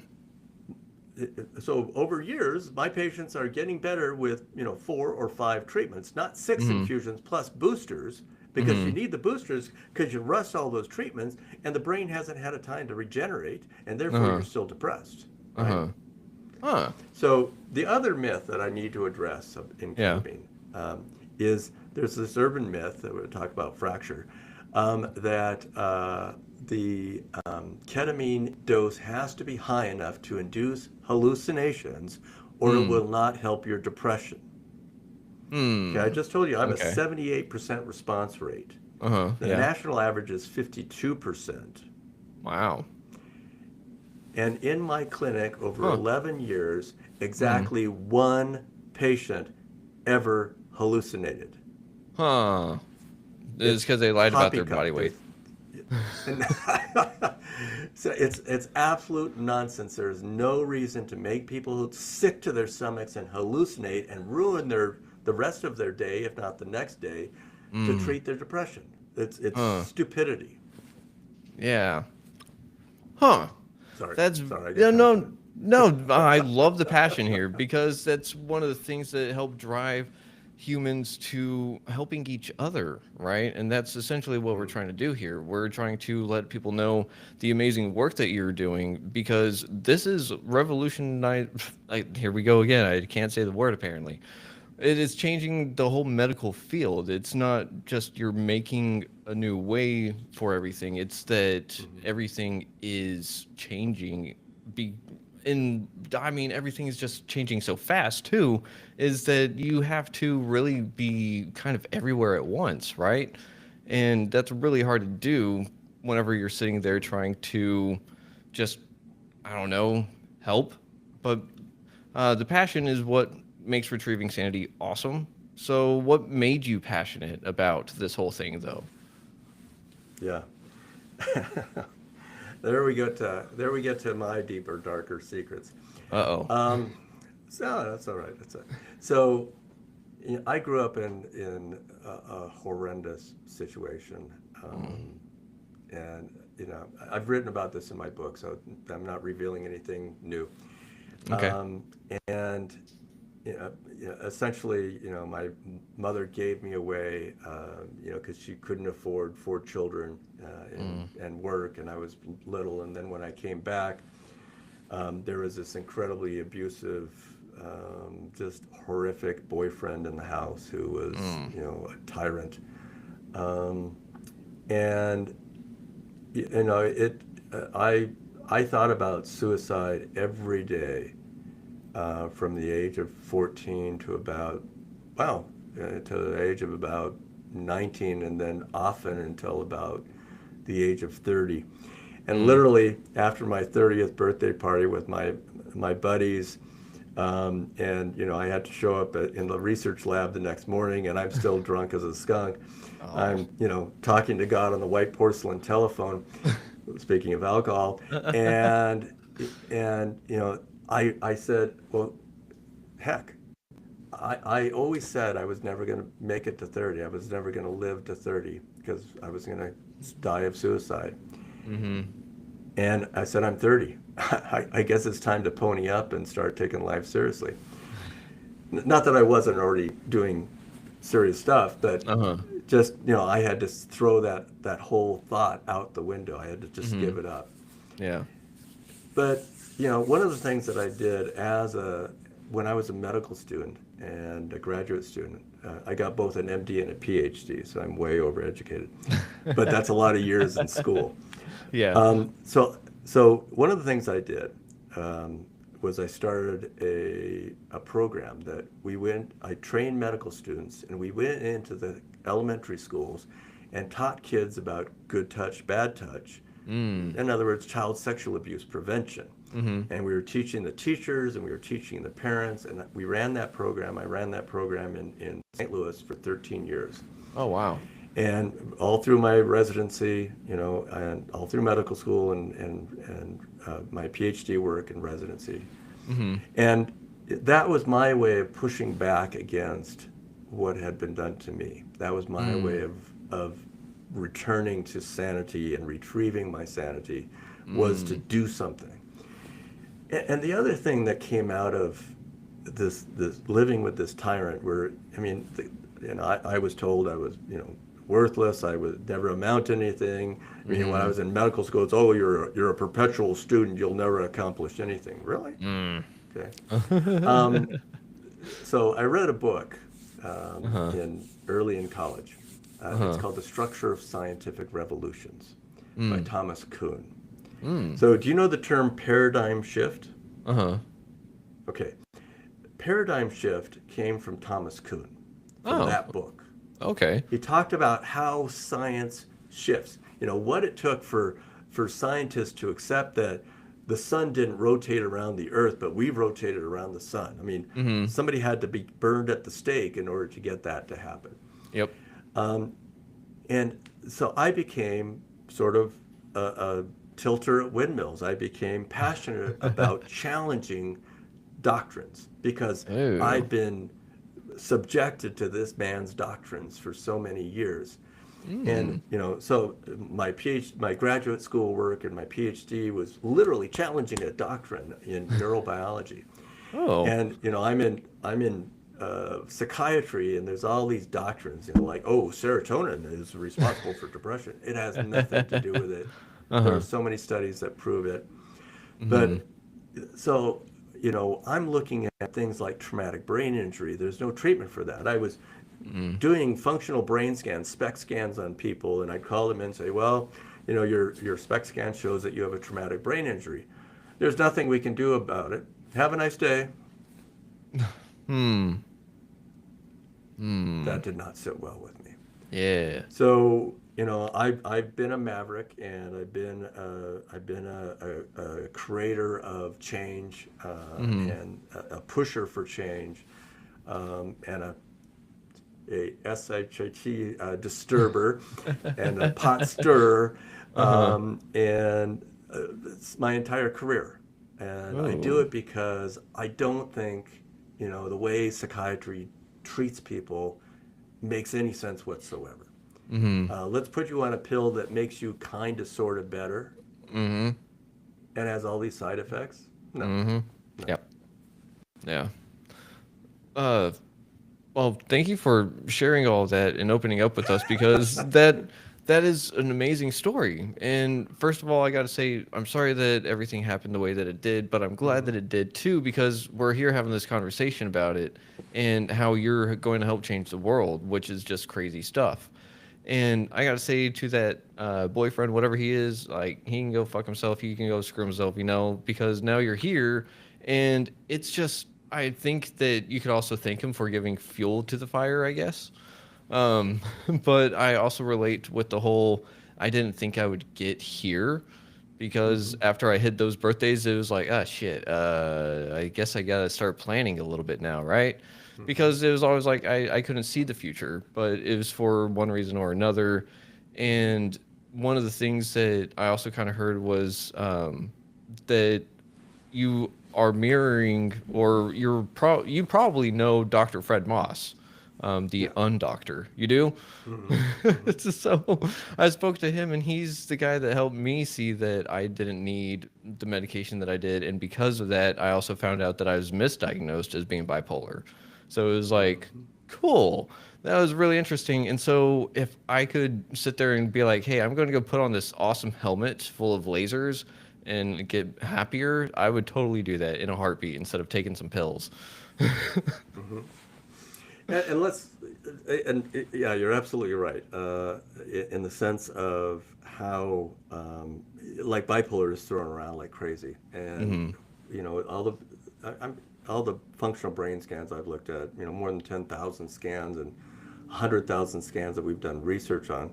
B: so over years, my patients are getting better with 4 or 5 treatments, not 6
A: Mm-hmm.
B: infusions plus boosters, because you
A: Mm-hmm.
B: need the boosters because you rushed all those treatments, and the brain hasn't had a time to regenerate, and therefore
A: Uh-huh.
B: you're still depressed, right?
A: Uh-huh. Huh.
B: So the other myth that I need to address in
A: Yeah.
B: ketamine, is there's this urban myth that we talk about fracture, that the ketamine dose has to be high enough to induce hallucinations, or it
A: Hmm.
B: will not help your depression. Okay, I
A: Hmm.
B: just told you I have a
A: Okay.
B: 78% response rate.
A: Uh-huh.
B: The
A: Yeah.
B: national average is 52%.
A: Wow.
B: And in my clinic over
A: Huh.
B: 11 years,
A: Hmm.
B: exactly one patient ever hallucinated.
A: Huh. It's
B: It's
A: because they lied about their body
B: poppycock.
A: weight.
B: And so it's absolute nonsense. There's no reason to make people sick to their stomachs and hallucinate and ruin the rest of their day, if not the next day, to
A: Hmm.
B: treat their depression. It's
A: Huh.
B: stupidity.
A: Yeah. Huh.
B: Sorry,
A: That's
B: sorry, I get
A: no,
B: passionate.
A: no, no. I love the passion here because that's one of the things that help drive humans to helping each other, right? And that's essentially what we're trying to do here. We're trying to let people know the amazing work that you're doing because this is revolutionized. Here we go again. I can't say the word apparently. It is changing the whole medical field. It's not just you're making a new way for everything. It's that everything is changing. Be and I mean everything is just changing so fast too. Is that you have to really be kind of everywhere at once, right? And that's really hard to do whenever you're sitting there trying to just I don't know help. But the passion is what makes Retrieving Sanity awesome. So, what made you passionate about this whole thing, though?
B: Yeah. There we get to my deeper, darker secrets.
A: Uh oh.
B: Um, so that's all right. That's it. So, I grew up in a horrendous situation, and I've written about this in my book, so I'm not revealing anything new.
A: Okay.
B: Um, and essentially, my mother gave me away, because she couldn't afford 4 children and work, and I was little. And then when I came back, there was this incredibly abusive, just horrific boyfriend in the house who was, a tyrant. Um, and it. I thought about suicide every day, from the age of 14 to about, well, to the age of about 19, and then often until about the age of 30. And
A: Mm.
B: literally after my 30th birthday party with my buddies, and I had to show up in the research lab the next morning, and I'm still drunk as a skunk.
A: Oh.
B: I'm talking to God on the white porcelain telephone. Speaking of alcohol, and I said, well, heck, I always said I was never going to make it to 30. I was never going to live to 30 because I was going to die of suicide.
A: Mm-hmm.
B: And I said, I'm 30. I guess it's time to pony up and start taking life seriously. Not that I wasn't already doing serious stuff, but
A: Uh huh.
B: just, I had to throw that whole thought out the window. I had to just
A: Mm-hmm.
B: give it up.
A: Yeah.
B: But, one of the things that I did when I was a medical student and a graduate student, I got both an MD and a PhD, so I'm way overeducated. But that's a lot of years in school.
A: Yeah.
B: So one of the things I did, was I started a program that I trained medical students, and we went into the elementary schools and taught kids about good touch, bad touch.
A: Mm.
B: In other words, child sexual abuse prevention.
A: Mm-hmm.
B: And we were teaching the teachers and we were teaching the parents, and we ran that program. I ran that program in St. Louis for 13 years.
A: Oh wow.
B: And all through my residency, and all through medical school and my PhD work and residency.
A: Mm-hmm.
B: And that was my way of pushing back against what had been done to me. That was my way
A: Mm.
B: of returning to sanity and retrieving my sanity, was to
A: Mm.
B: do something. And the other thing that came out of this living with this tyrant, where I mean, I was told I was worthless. I would never amount to anything. I mean, when I
A: Mm-hmm.
B: was in medical school, it's, oh, you're a perpetual student. You'll never accomplish anything. Really?
A: Mm.
B: Okay. Um, so I read a book
A: Uh-huh.
B: in early in college. It's
A: Uh-huh.
B: called The Structure of Scientific Revolutions by
A: Mm.
B: Thomas Kuhn.
A: Mm.
B: So, do you know the term paradigm shift?
A: Uh-huh.
B: Okay, paradigm shift came from Thomas Kuhn, from
A: Oh,
B: that book.
A: okay.
B: He talked about how science shifts. What it took for scientists to accept that the sun didn't rotate around the earth, but we rotated around the sun. I mean,
A: Mm-hmm.
B: somebody had to be burned at the stake in order to get that to happen.
A: Yep.
B: And so I became sort of a tilter at windmills. I became passionate about challenging doctrines because
A: Oh.
B: I'd been subjected to this man's doctrines for so many years. And
A: Mm.
B: so my graduate school work and my PhD was literally challenging a doctrine in neurobiology.
A: Oh.
B: And I'm in psychiatry, and there's all these doctrines, like, oh, serotonin is responsible for depression. It has nothing to do with it. There are
A: Uh-huh.
B: so many studies that prove it.
A: Mm-hmm.
B: But so, I'm looking at things like traumatic brain injury. There's no treatment for that. I was
A: Mm.
B: doing functional brain scans, SPECT scans on people, and I'd call them in and say, well, your SPECT scan shows that you have a traumatic brain injury. There's nothing we can do about it. Have a nice day.
A: Hmm. Hmm.
B: That did not sit well with me.
A: Yeah.
B: So, I've been a maverick, and I've been a creator of change,
A: Mm-hmm.
B: and a pusher for change, and a SHIT disturber, and a pot stirrer,
A: Uh-huh.
B: and it's my entire career. And I do
A: Oh.
B: it because I don't think, the way psychiatry treats people makes any sense whatsoever.
A: Mm-hmm.
B: Let's put you on a pill that makes you kind of sort of better
A: Mm-hmm.
B: and has all these side effects. No,
A: Mm-hmm.
B: no.
A: Yep. Yeah. Uh, well, thank you for sharing all that and opening up with us because that is an amazing story. And first of all, I got to say I'm sorry that everything happened the way that it did, but I'm glad
B: Hmm.
A: that it did too because we're here having this conversation about it and how you're going to help change the world, which is just crazy stuff. And I gotta say to that boyfriend, whatever he is, like he can go fuck himself. He can go screw himself, because now you're here, and it's just. I think that you could also thank him for giving fuel to the fire, I guess. Um, but I also relate with the whole. I didn't think I would get here, because
B: Hmm.
A: after I hit those birthdays, it was like, ah, shit. I guess I gotta start planning a little bit now, right?
B: Hmm.
A: Because it was always like I couldn't see the future, but it was for one reason or another. And one of the things that I also kind of heard was that you are mirroring, or you probably know Dr. Fred Moss, the
B: Yeah.
A: undoctor. You do?
B: Hmm. Hmm.
A: So I spoke to him, and he's the guy that helped me see that I didn't need the medication that I did, and because of that, I also found out that I was misdiagnosed as being bipolar. So it was like,
B: Hmm.
A: cool. That was really interesting. And so if I could sit there and be like, hey, I'm going to go put on this awesome helmet full of lasers and get happier, I would totally do that in a heartbeat instead of taking some pills.
B: Hmm. And yeah, you're absolutely right. In the sense of how, like, bipolar is thrown around like crazy, and
A: Hmm.
B: all all the functional brain scans I've looked at, more than 10,000 scans and 100,000 scans that we've done research on.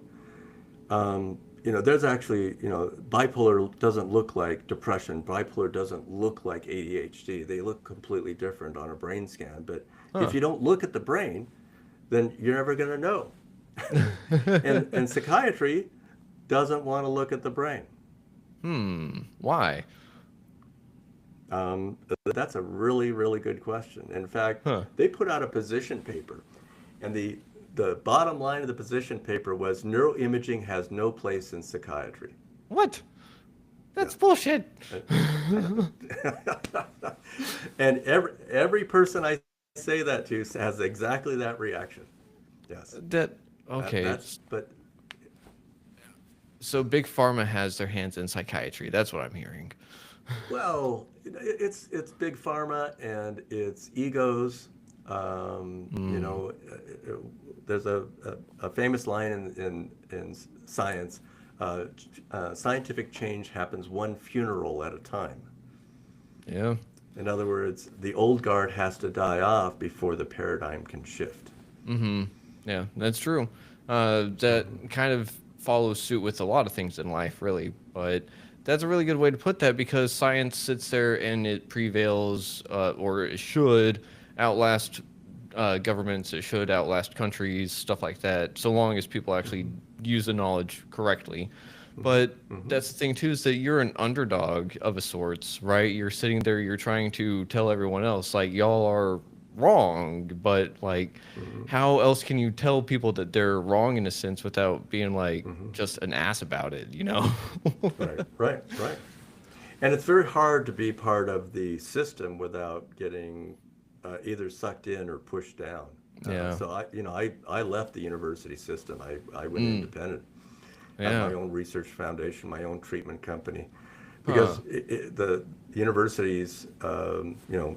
B: There's actually, bipolar doesn't look like depression. Bipolar doesn't look like ADHD. They look completely different on a brain scan. But if
A: Huh.
B: you don't look at the brain, then you're never going to know. And psychiatry doesn't want to look at the brain.
A: Why?
B: That's a really, really good question. In fact,
A: Huh.
B: they put out a position paper, and the bottom line of the position paper was neuroimaging has no place in psychiatry.
A: What?
B: Yeah.
A: That's bullshit.
B: I know. And every person I say that to has exactly that reaction. Yes.
A: That okay.
B: That's but
A: So big pharma has their hands in psychiatry. That's what I'm hearing.
B: well, it's big pharma and it's egos. You know, there's a famous line in science, scientific change happens one funeral at a time.
A: Yeah.
B: In other words, the old guard has to die off before the paradigm can shift.
A: Mm-hmm. Yeah, that's true. That kind of follows suit with a lot of things in life, really. But that's a really good way to put that because science sits there and it prevails, or it should outlast governments, it should outlast countries, stuff like that, so long as people actually use the knowledge correctly. But that's the thing too is that you're an underdog of a sorts, right? You're sitting there, you're trying to tell everyone else like y'all are wrong, but like how else can you tell people that they're wrong in a sense without being like just an ass about it, you know?
B: Right, right, right. And it's very hard to be part of the system without getting either sucked in or pushed down.
A: Yeah.
B: So I left the university system. I went
A: Mm.
B: independent, have
A: Yeah.
B: my own research foundation, my own treatment company,
A: Huh.
B: because the universities,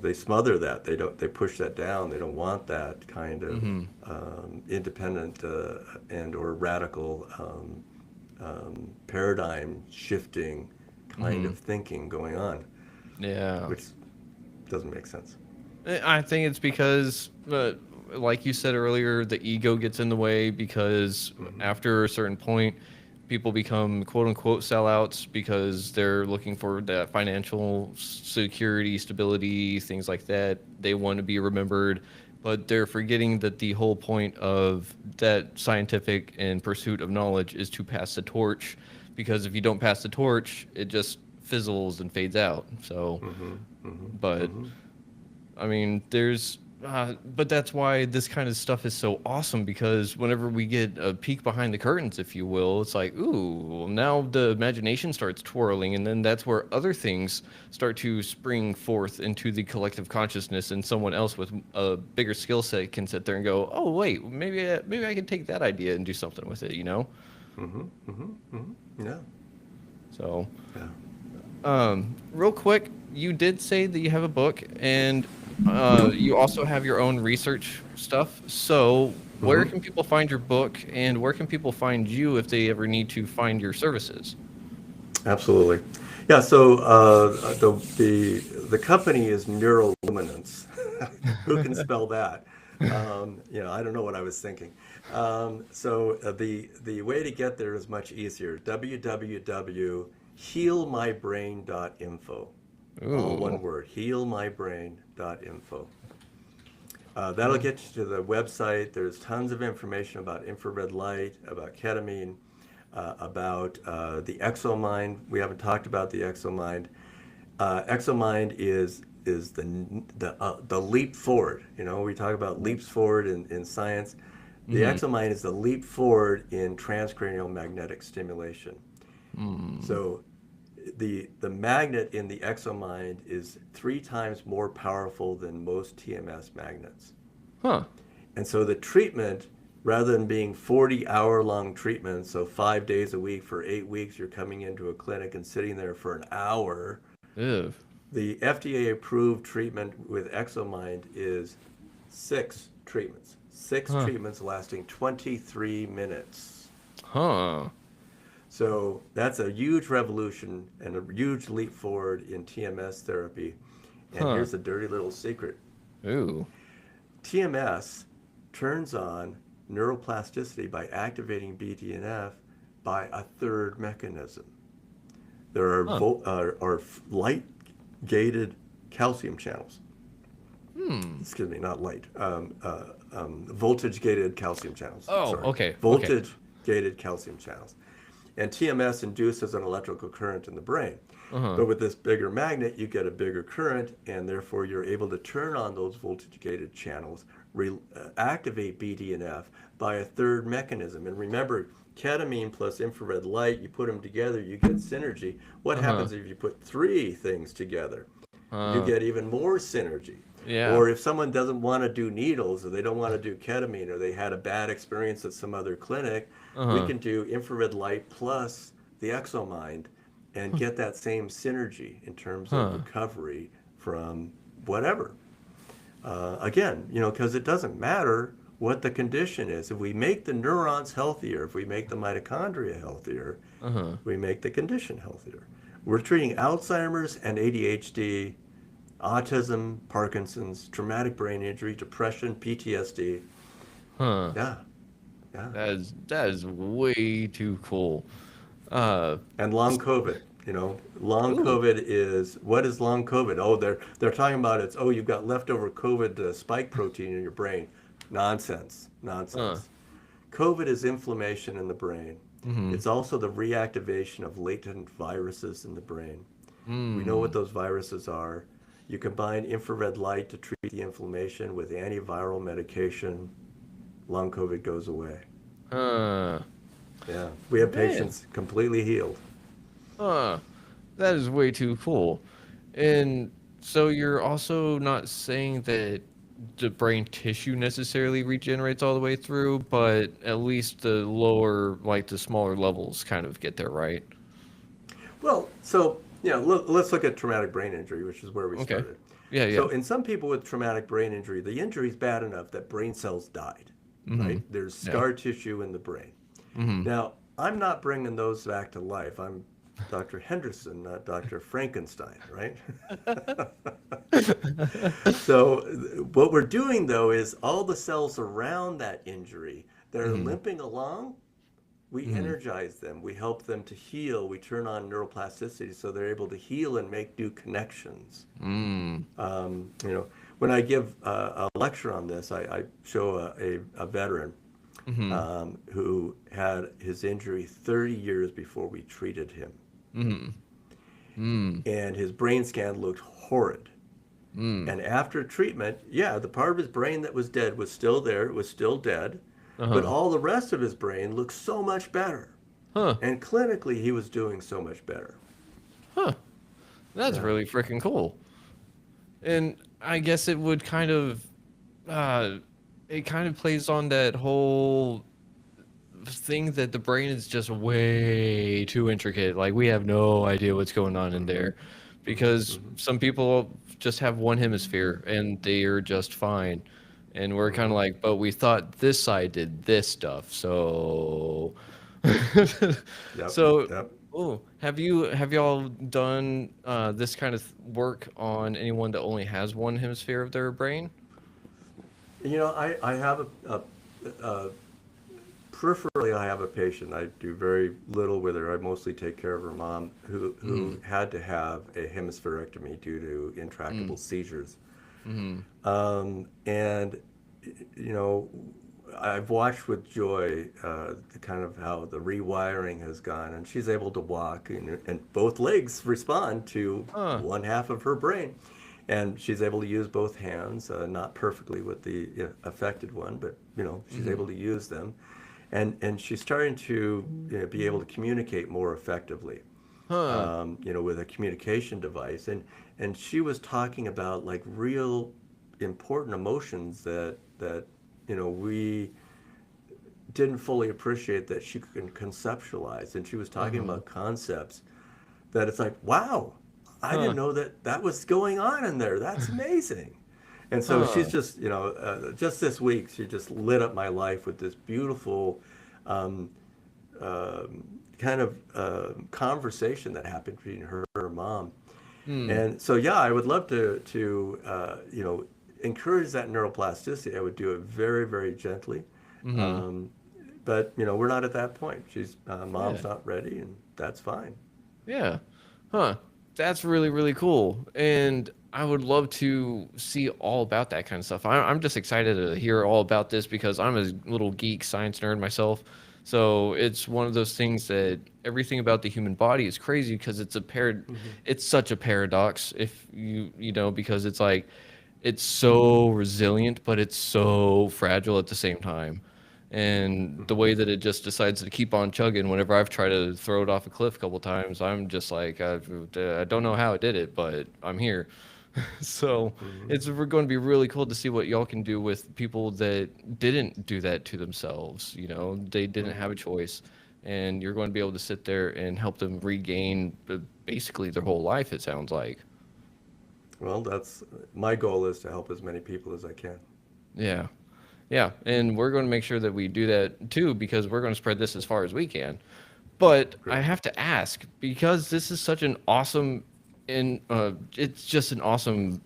B: they smother that. They push that down. They don't want that kind of
A: Mm-hmm.
B: independent and or radical paradigm shifting kind
A: Mm-hmm.
B: of thinking going on,
A: Yeah.
B: which doesn't make sense.
A: I think it's because, like you said earlier, the ego gets in the way because after a certain point, people become quote unquote sellouts because they're looking for that financial security, stability, things like that. They want to be remembered, but they're forgetting that the whole point of that scientific and pursuit of knowledge is to pass the torch. Because if you don't pass the torch, it just fizzles and fades out. So, but I mean, but that's why this kind of stuff is so awesome because whenever we get a peek behind the curtains, if you will, it's like, ooh, now the imagination starts twirling, and then that's where other things start to spring forth into the collective consciousness, and someone else with a bigger skill set can sit there and go, oh, wait, maybe I can take that idea and do something with it, you know?
B: Yeah,
A: So,
B: yeah.
A: real quick, you did say that you have a book and you also have your own research stuff. So, where
B: hmm
A: can people find your book and where can people find you if they ever need to find your services?
B: Absolutely. Yeah. So the company is Neuroluminance. Who can spell that? I don't know what I was thinking. The way to get there is much easier. www.healmybrain.info. All
A: Ooh.
B: one word. Healmybrain.info. That'll get you to the website. There's tons of information about infrared light, about ketamine, about the exomind. We haven't talked about the exomind. Exomind is the leap forward. You know, we talk about leaps forward in science. The
A: Mm-hmm.
B: exomind is the leap forward in transcranial magnetic stimulation.
A: Mm.
B: So the magnet in the exomind is 3 times more powerful than most TMS magnets.
A: Huh.
B: And so the treatment, rather than being 40-hour-long treatments, so 5 days a week for 8 weeks, you're coming into a clinic and sitting there for an hour.
A: Ew.
B: The FDA-approved treatment with Exomind is 6 treatments. Six
A: Huh.
B: treatments lasting 23 minutes.
A: Huh.
B: So that's a huge revolution and a huge leap forward in TMS therapy. And
A: Huh.
B: here's a dirty little secret.
A: Ooh.
B: TMS turns on neuroplasticity by activating BDNF by a third mechanism. There are,
A: Huh.
B: are light gated calcium channels.
A: Hmm.
B: Excuse me, not light. Voltage gated calcium channels.
A: Oh,
B: Sorry.
A: okay. Okay.
B: Voltage gated calcium channels. And TMS induces an electrical current in the brain.
A: Uh-huh.
B: But with this bigger magnet, you get a bigger current, and therefore you're able to turn on those voltage gated channels, activate BDNF by a third mechanism. And remember, ketamine plus infrared light, you put them together, you get synergy. What
A: Uh-huh.
B: happens if you put 3 things together? You
A: Uh,
B: get even more synergy.
A: yeah.
B: Or if someone doesn't want to do needles or they don't want to do ketamine or they had a bad experience at some other clinic, we
A: Uh-huh.
B: can do infrared light plus the exomind and
A: Huh.
B: get that same synergy in terms of
A: Huh.
B: recovery from whatever. Again, because it doesn't matter what the condition is. If we make the neurons healthier, if we make the mitochondria healthier,
A: Uh-huh.
B: we make the condition healthier. We're treating Alzheimer's and ADHD, autism, Parkinson's, traumatic brain injury, depression, PTSD.
A: Huh.
B: Yeah, yeah.
A: That is way too cool. Uh,
B: And long COVID. Long
A: ooh.
B: COVID is what is long COVID? Oh, they're talking about it's you've got leftover COVID spike protein in your brain. Nonsense,
A: Uh.
B: nonsense. COVID is inflammation in the brain.
A: Mm-hmm.
B: It's also the reactivation of latent viruses in the brain. We know what
A: Mm.
B: those viruses are. You combine infrared light to treat the inflammation with antiviral medication, long COVID goes away.
A: Huh.
B: Yeah, we have
A: Man.
B: patients completely healed.
A: Huh. That is way too cool. And so you're also not saying that the brain tissue necessarily regenerates all the way through, but at least the lower, like the smaller levels kind of get there, right?
B: Well, so let's look at traumatic brain injury, which is where we
A: Okay.
B: started.
A: Yeah,
B: So,
A: yeah.
B: in some people with traumatic brain injury, the injury is bad enough that brain cells died,
A: Mm-hmm.
B: right? There's
A: Yeah.
B: scar tissue in the brain.
A: Mm-hmm.
B: Now, I'm not bringing those back to life. I'm Dr. Henderson, not Dr. Frankenstein, right? So, what we're doing though is all the cells around that injury that are
A: Mm-hmm.
B: limping along, we
A: Mm-hmm.
B: energize them, we help them to heal, we turn on neuroplasticity so they're able to heal and make new connections.
A: Mm.
B: Um, you know, when I give a lecture on this, I show a veteran
A: Mm-hmm.
B: who had his injury 30 years before we treated him.
A: Mm-hmm. Mm.
B: And his brain scan looked horrid.
A: Mm.
B: And after treatment, yeah, the part of his brain that was dead was still there, it was still dead, but
A: Uh-huh.
B: all the rest of his brain looked so much better.
A: Huh.
B: And clinically, he was doing so much better.
A: Huh. That's
B: Yeah.
A: really freaking cool. And I guess it would kind of uh it kind of plays on that whole thing that the brain is just way too intricate. Like we have no idea what's going on in
B: Hmm.
A: there
B: Hmm.
A: because
B: Hmm.
A: some people just have one hemisphere and they're just fine. And we're kind of
B: Hmm.
A: like, but we thought this side did this stuff. So
B: Yep.
A: so
B: Yep.
A: oh, have y'all done this kind of work on anyone that only has one hemisphere of their brain?
B: I have a peripherally, I have a patient. I do very little with her. I mostly take care of her mom, who
A: Mhm.
B: had to have a hemispherectomy due to intractable
A: Mm.
B: seizures.
A: Mhm.
B: And you know, I've watched with joy the kind of how the rewiring has gone, and she's able to walk, and both legs respond to
A: Huh.
B: one half of her brain, and she's able to use both hands, not perfectly with the affected one, but she's
A: Mhm.
B: able to use them, and she's starting to be able to communicate more effectively,
A: Huh.
B: with a communication device. And she was talking about like real important emotions that we didn't fully appreciate that she could conceptualize. And she was talking
A: Uh-huh.
B: about concepts that it's like, wow, I didn't
A: Huh.
B: know that was going on in there. That's amazing. And so she's
A: Huh.
B: just, just this week, she just lit up my life with this beautiful um, kind of conversation that happened between her and her mom.
A: Hmm.
B: And so, yeah, I would love to encourage that neuroplasticity. I would do it very, very gently.
A: Mhm.
B: Um, but we're not at that point. She's
A: Yeah.
B: mom's not ready, and that's fine.
A: Yeah. Huh. That's really, really cool. And I would love to see all about that kind of stuff. I'm just excited to hear all about this because I'm a little geek science nerd myself. So it's one of those things that everything about the human body is crazy because
B: Hmm.
A: it's such a paradox if because it's like it's so resilient, but it's so fragile at the same time. And the
B: Hmm.
A: way that it just decides to keep on chugging whenever I've tried to throw it off a cliff a couple times, I'm just like, I don't know how it did it, but I'm here. So
B: Hmm.
A: it's we're going to be really cool to see what y'all can do with people that didn't do that to themselves. They didn't have a
B: Hmm.
A: choice, and you're going to be able to sit there and help them regain basically their whole life. It sounds like.
B: Well, that's my goal is to help as many people as I can.
A: Yeah. Yeah. And we're going to make sure that we do that too, because we're going to spread this as far as we can. But I
B: Great.
A: have to ask, because this is such an awesome, it's just an awesome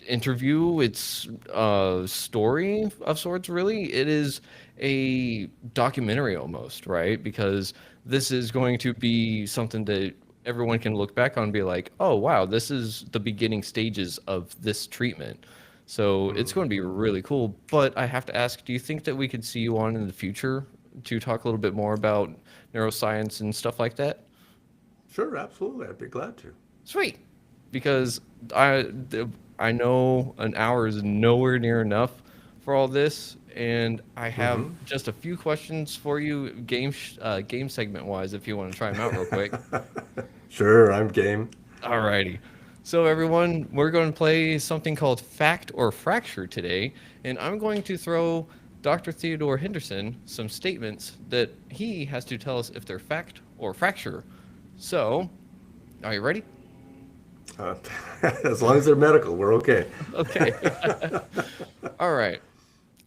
A: interview. It's a story of sorts, really. It is a documentary almost, right? Because this is going to be something that everyone can look back on and be like, oh, wow, this is the beginning stages of this treatment. So it's
B: Mhm.
A: going to be really cool. But I have to ask, do you think that we could see you on in the future to talk a little bit more about neuroscience and stuff like that?
B: Sure, absolutely. I'd be glad to.
A: Sweet. Because I know an hour is nowhere near enough for all this, and I have
B: Hmm.
A: just a few questions for you, game segment wise, if you want to try them out real quick.
B: Sure, I'm game.
A: Alrighty. So everyone, we're going to play something called Fact or Fracture today, and I'm going to throw Dr. Theodore Henderson some statements that he has to tell us if they're fact or fracture. So, are you ready?
B: Uh, as long as they're medical, we're okay.
A: Okay. All right.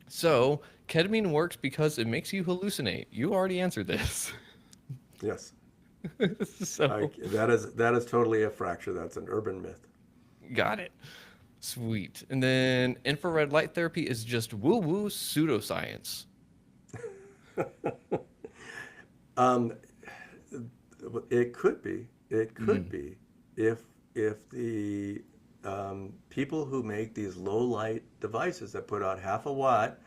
A: So, ketamine works because it makes you hallucinate. You already answered this.
B: Yes,
A: So,
B: that is totally a fracture. That's an urban myth.
A: got it. Sweet. And then infrared light therapy is just woo woo pseudoscience.
B: Um, it could be. It could
A: Mm.
B: be if the people who make these low light devices that put out half a watt,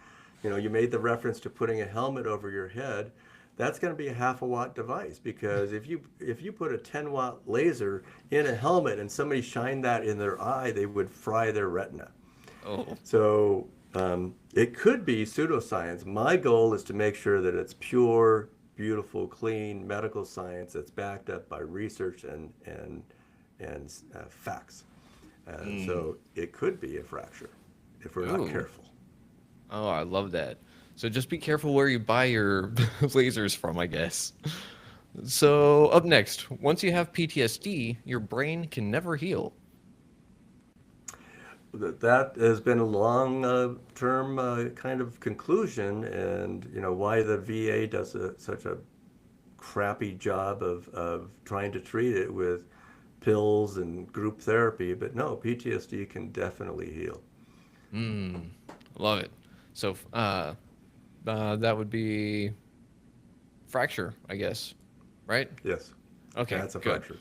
B: you made the reference to putting a helmet over your head. That's going to be a half a watt device because if you put a 10-watt laser in a helmet and somebody shined that in their eye, they would fry their retina.
A: Oh.
B: So it could be pseudoscience. My goal is to make sure that it's pure, beautiful, clean medical science that's backed up by research and facts. And
A: Mm.
B: so it could be a fracture if we're not
A: Ooh.
B: careful.
A: Oh, I love that. So just be careful where you buy your lasers from, I guess. So, up next, once you have PTSD, your brain can never heal.
B: That has been a long-term kind of conclusion, and why the VA does such a crappy job of trying to treat it with pills and group therapy. But no, PTSD can definitely heal.
A: Mm, love it. So, that would be fracture, I guess, right?
B: Yes,
A: Okay,
B: that's a
A: good.
B: fracture.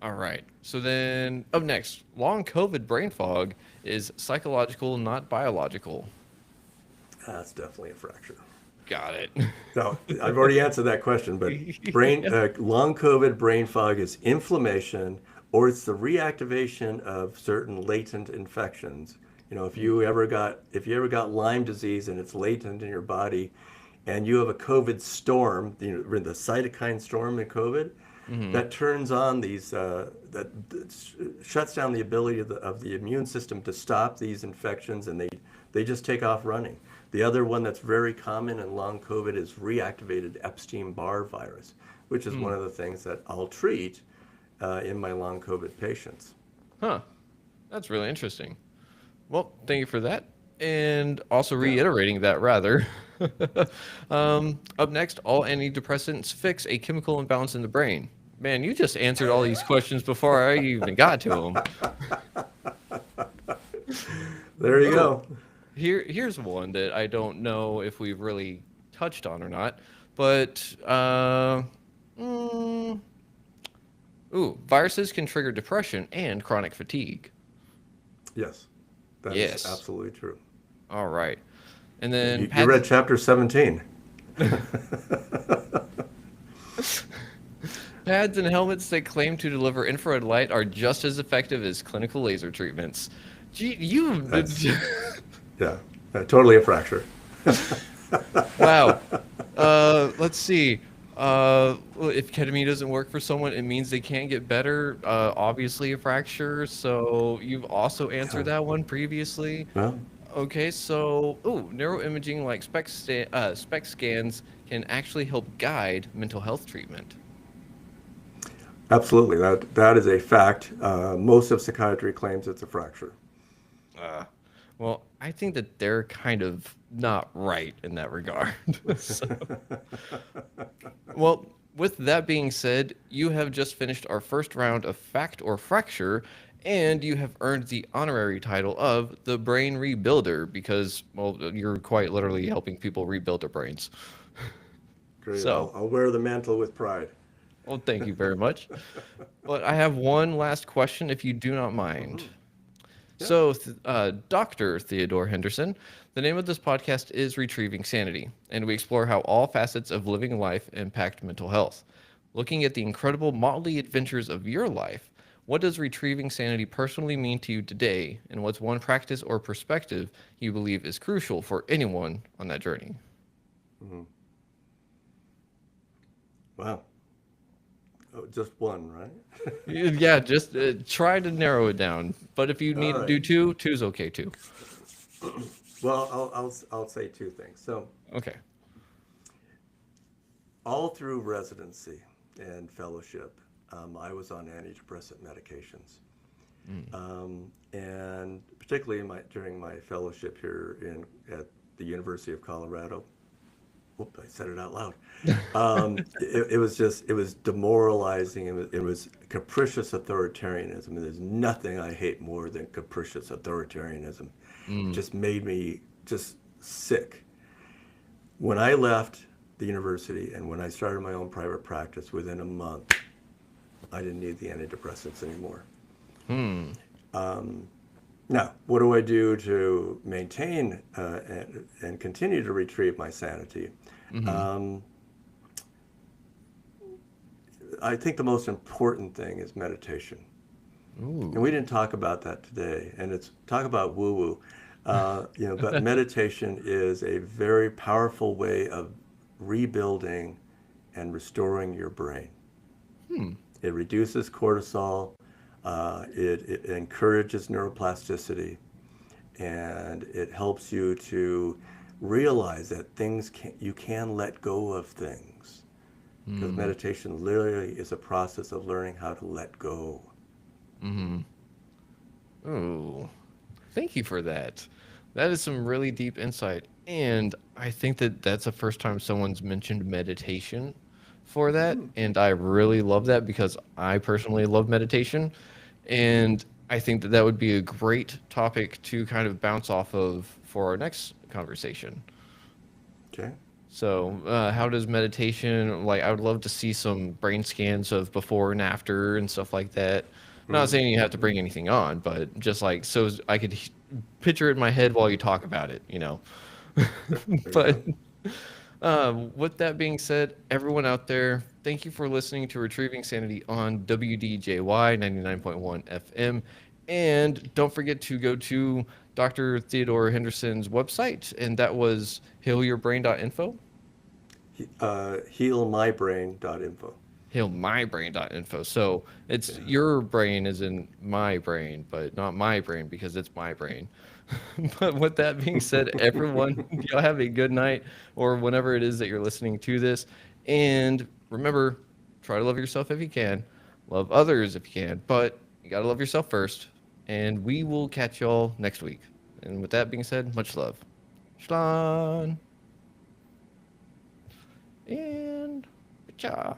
A: All right. So then, up next, long COVID brain fog is psychological, not biological.
B: That's definitely a fracture.
A: Got it.
B: No, I've already answered that question, but long COVID brain fog is inflammation or it's the reactivation of certain latent infections. If you ever got Lyme disease and it's latent in your body, and you have a COVID storm, the cytokine storm in COVID,
A: Mm-hmm.
B: that turns on these that shuts down the ability of the immune system to stop these infections, and they just take off running. The other one that's very common in long COVID is reactivated Epstein-Barr virus, which is one
A: Mm.
B: of the things that I'll treat in my long COVID patients.
A: Huh. That's really interesting. Well, thank you for that. And also
B: Yeah.
A: reiterating that, rather. Up next, all antidepressants fix a chemical imbalance in the brain. Man, you just answered all these questions before I even got to them.
B: There you
A: Oh,
B: go.
A: here's one that I don't know if we've really touched on or not, but mm, viruses can trigger depression and chronic fatigue.
B: Yes, that is
A: Yes.
B: absolutely true.
A: All right. And
B: Yeah,
A: then
B: you read chapter 17.
A: pads and helmets that claim to deliver infrared light are just as effective as clinical laser treatments. Gee, you,
B: That's, yeah, totally a fracture.
A: wow. Let's see. Well, if ketamine doesn't work for someone, it means they can't get better. Obviously, a fracture. So you've also
B: Yeah.
A: answered that one previously.
B: Well,
A: Okay, so neuroimaging like SPEC scans can actually help guide mental health treatment.
B: Absolutely. That is a fact. Most of psychiatry claims it's a fracture.
A: Uh, well, I think that they're kind of not right in that regard. So, well, with that being said, you have just finished our first round of Fact or Fracture, and you have earned the honorary title of the Brain Rebuilder because, well, you're quite literally helping people rebuild their brains.
B: Great.
A: So,
B: I'll wear the mantle with pride.
A: well, thank you very much. But I have one last question, if you do not mind.
B: Yeah.
A: So, Dr. Theodore Henderson, the name of this podcast is Retrieving Sanity, and we explore how all facets of living life impact mental health. Looking at the incredible motley adventures of your life, what does retrieving sanity personally mean to you today, and what's one practice or perspective you believe is crucial for anyone on that journey?
B: Hmm. Wow. Oh, just one, right?
A: Yeah, just try to narrow it down. But if you need
B: All
A: to
B: right.
A: do two, two's okay too.
B: Well, I'll say two things. So,
A: Okay.
B: all through residency and fellowship, I was on antidepressant medications.
A: Mm.
B: And particularly during my fellowship here at the University of Colorado. Whoop, I said it out loud. It was demoralizing. It was capricious authoritarianism. And there's nothing I hate more than capricious authoritarianism. It
A: Mm.
B: just made me just sick. When I left the university and when I started my own private practice, within a month, I didn't need the antidepressants anymore.
A: Hmm.
B: Now, what do I do to maintain and continue to retrieve my sanity?
A: Mm-hmm.
B: Um, I think the most important thing is meditation. And we
A: Ooh.
B: didn't talk about that today. And it's talk about woo-woo. But meditation is a very powerful way of rebuilding and restoring your brain.
A: Hmm.
B: It reduces cortisol. It encourages neuroplasticity, and it helps you to realize that you can let go of things, because
A: Hmm.
B: meditation literally is a process of learning how to let go.
A: Mm-hmm. Ooh. Thank you for that. That is some really deep insight. And I think that that's the first time someone's mentioned meditation for that. And I really love that because I personally love meditation. And I think that that would be a great topic to kind of bounce off of for our next conversation.
B: Okay.
A: So, how does meditation, like, I would love to see some brain scans of before and after and stuff like that. Not
B: Mm-hmm.
A: saying you have to
B: Mm-hmm.
A: bring anything on, but just like so I could picture it in my head while you talk about it, you know.
B: There you
A: But
B: go.
A: with that being said, everyone out there, thank you for listening to Retrieving Sanity on WDJY 99.1 FM. And don't forget to go to Dr. Theodore Henderson's website, and that was healyourbrain.info.
B: Healmybrain.info.
A: Healmybrain.info. So it's
B: Yeah.
A: your brain is in my brain, but not my brain because it's my brain. But with that being said, everyone, y'all have a good night or whenever it is that you're listening to this. And remember, try to love yourself if you can, love others if you can, but you got to love yourself first. And we will catch y'all next week. And with that being said, much love. Shalom. And cha.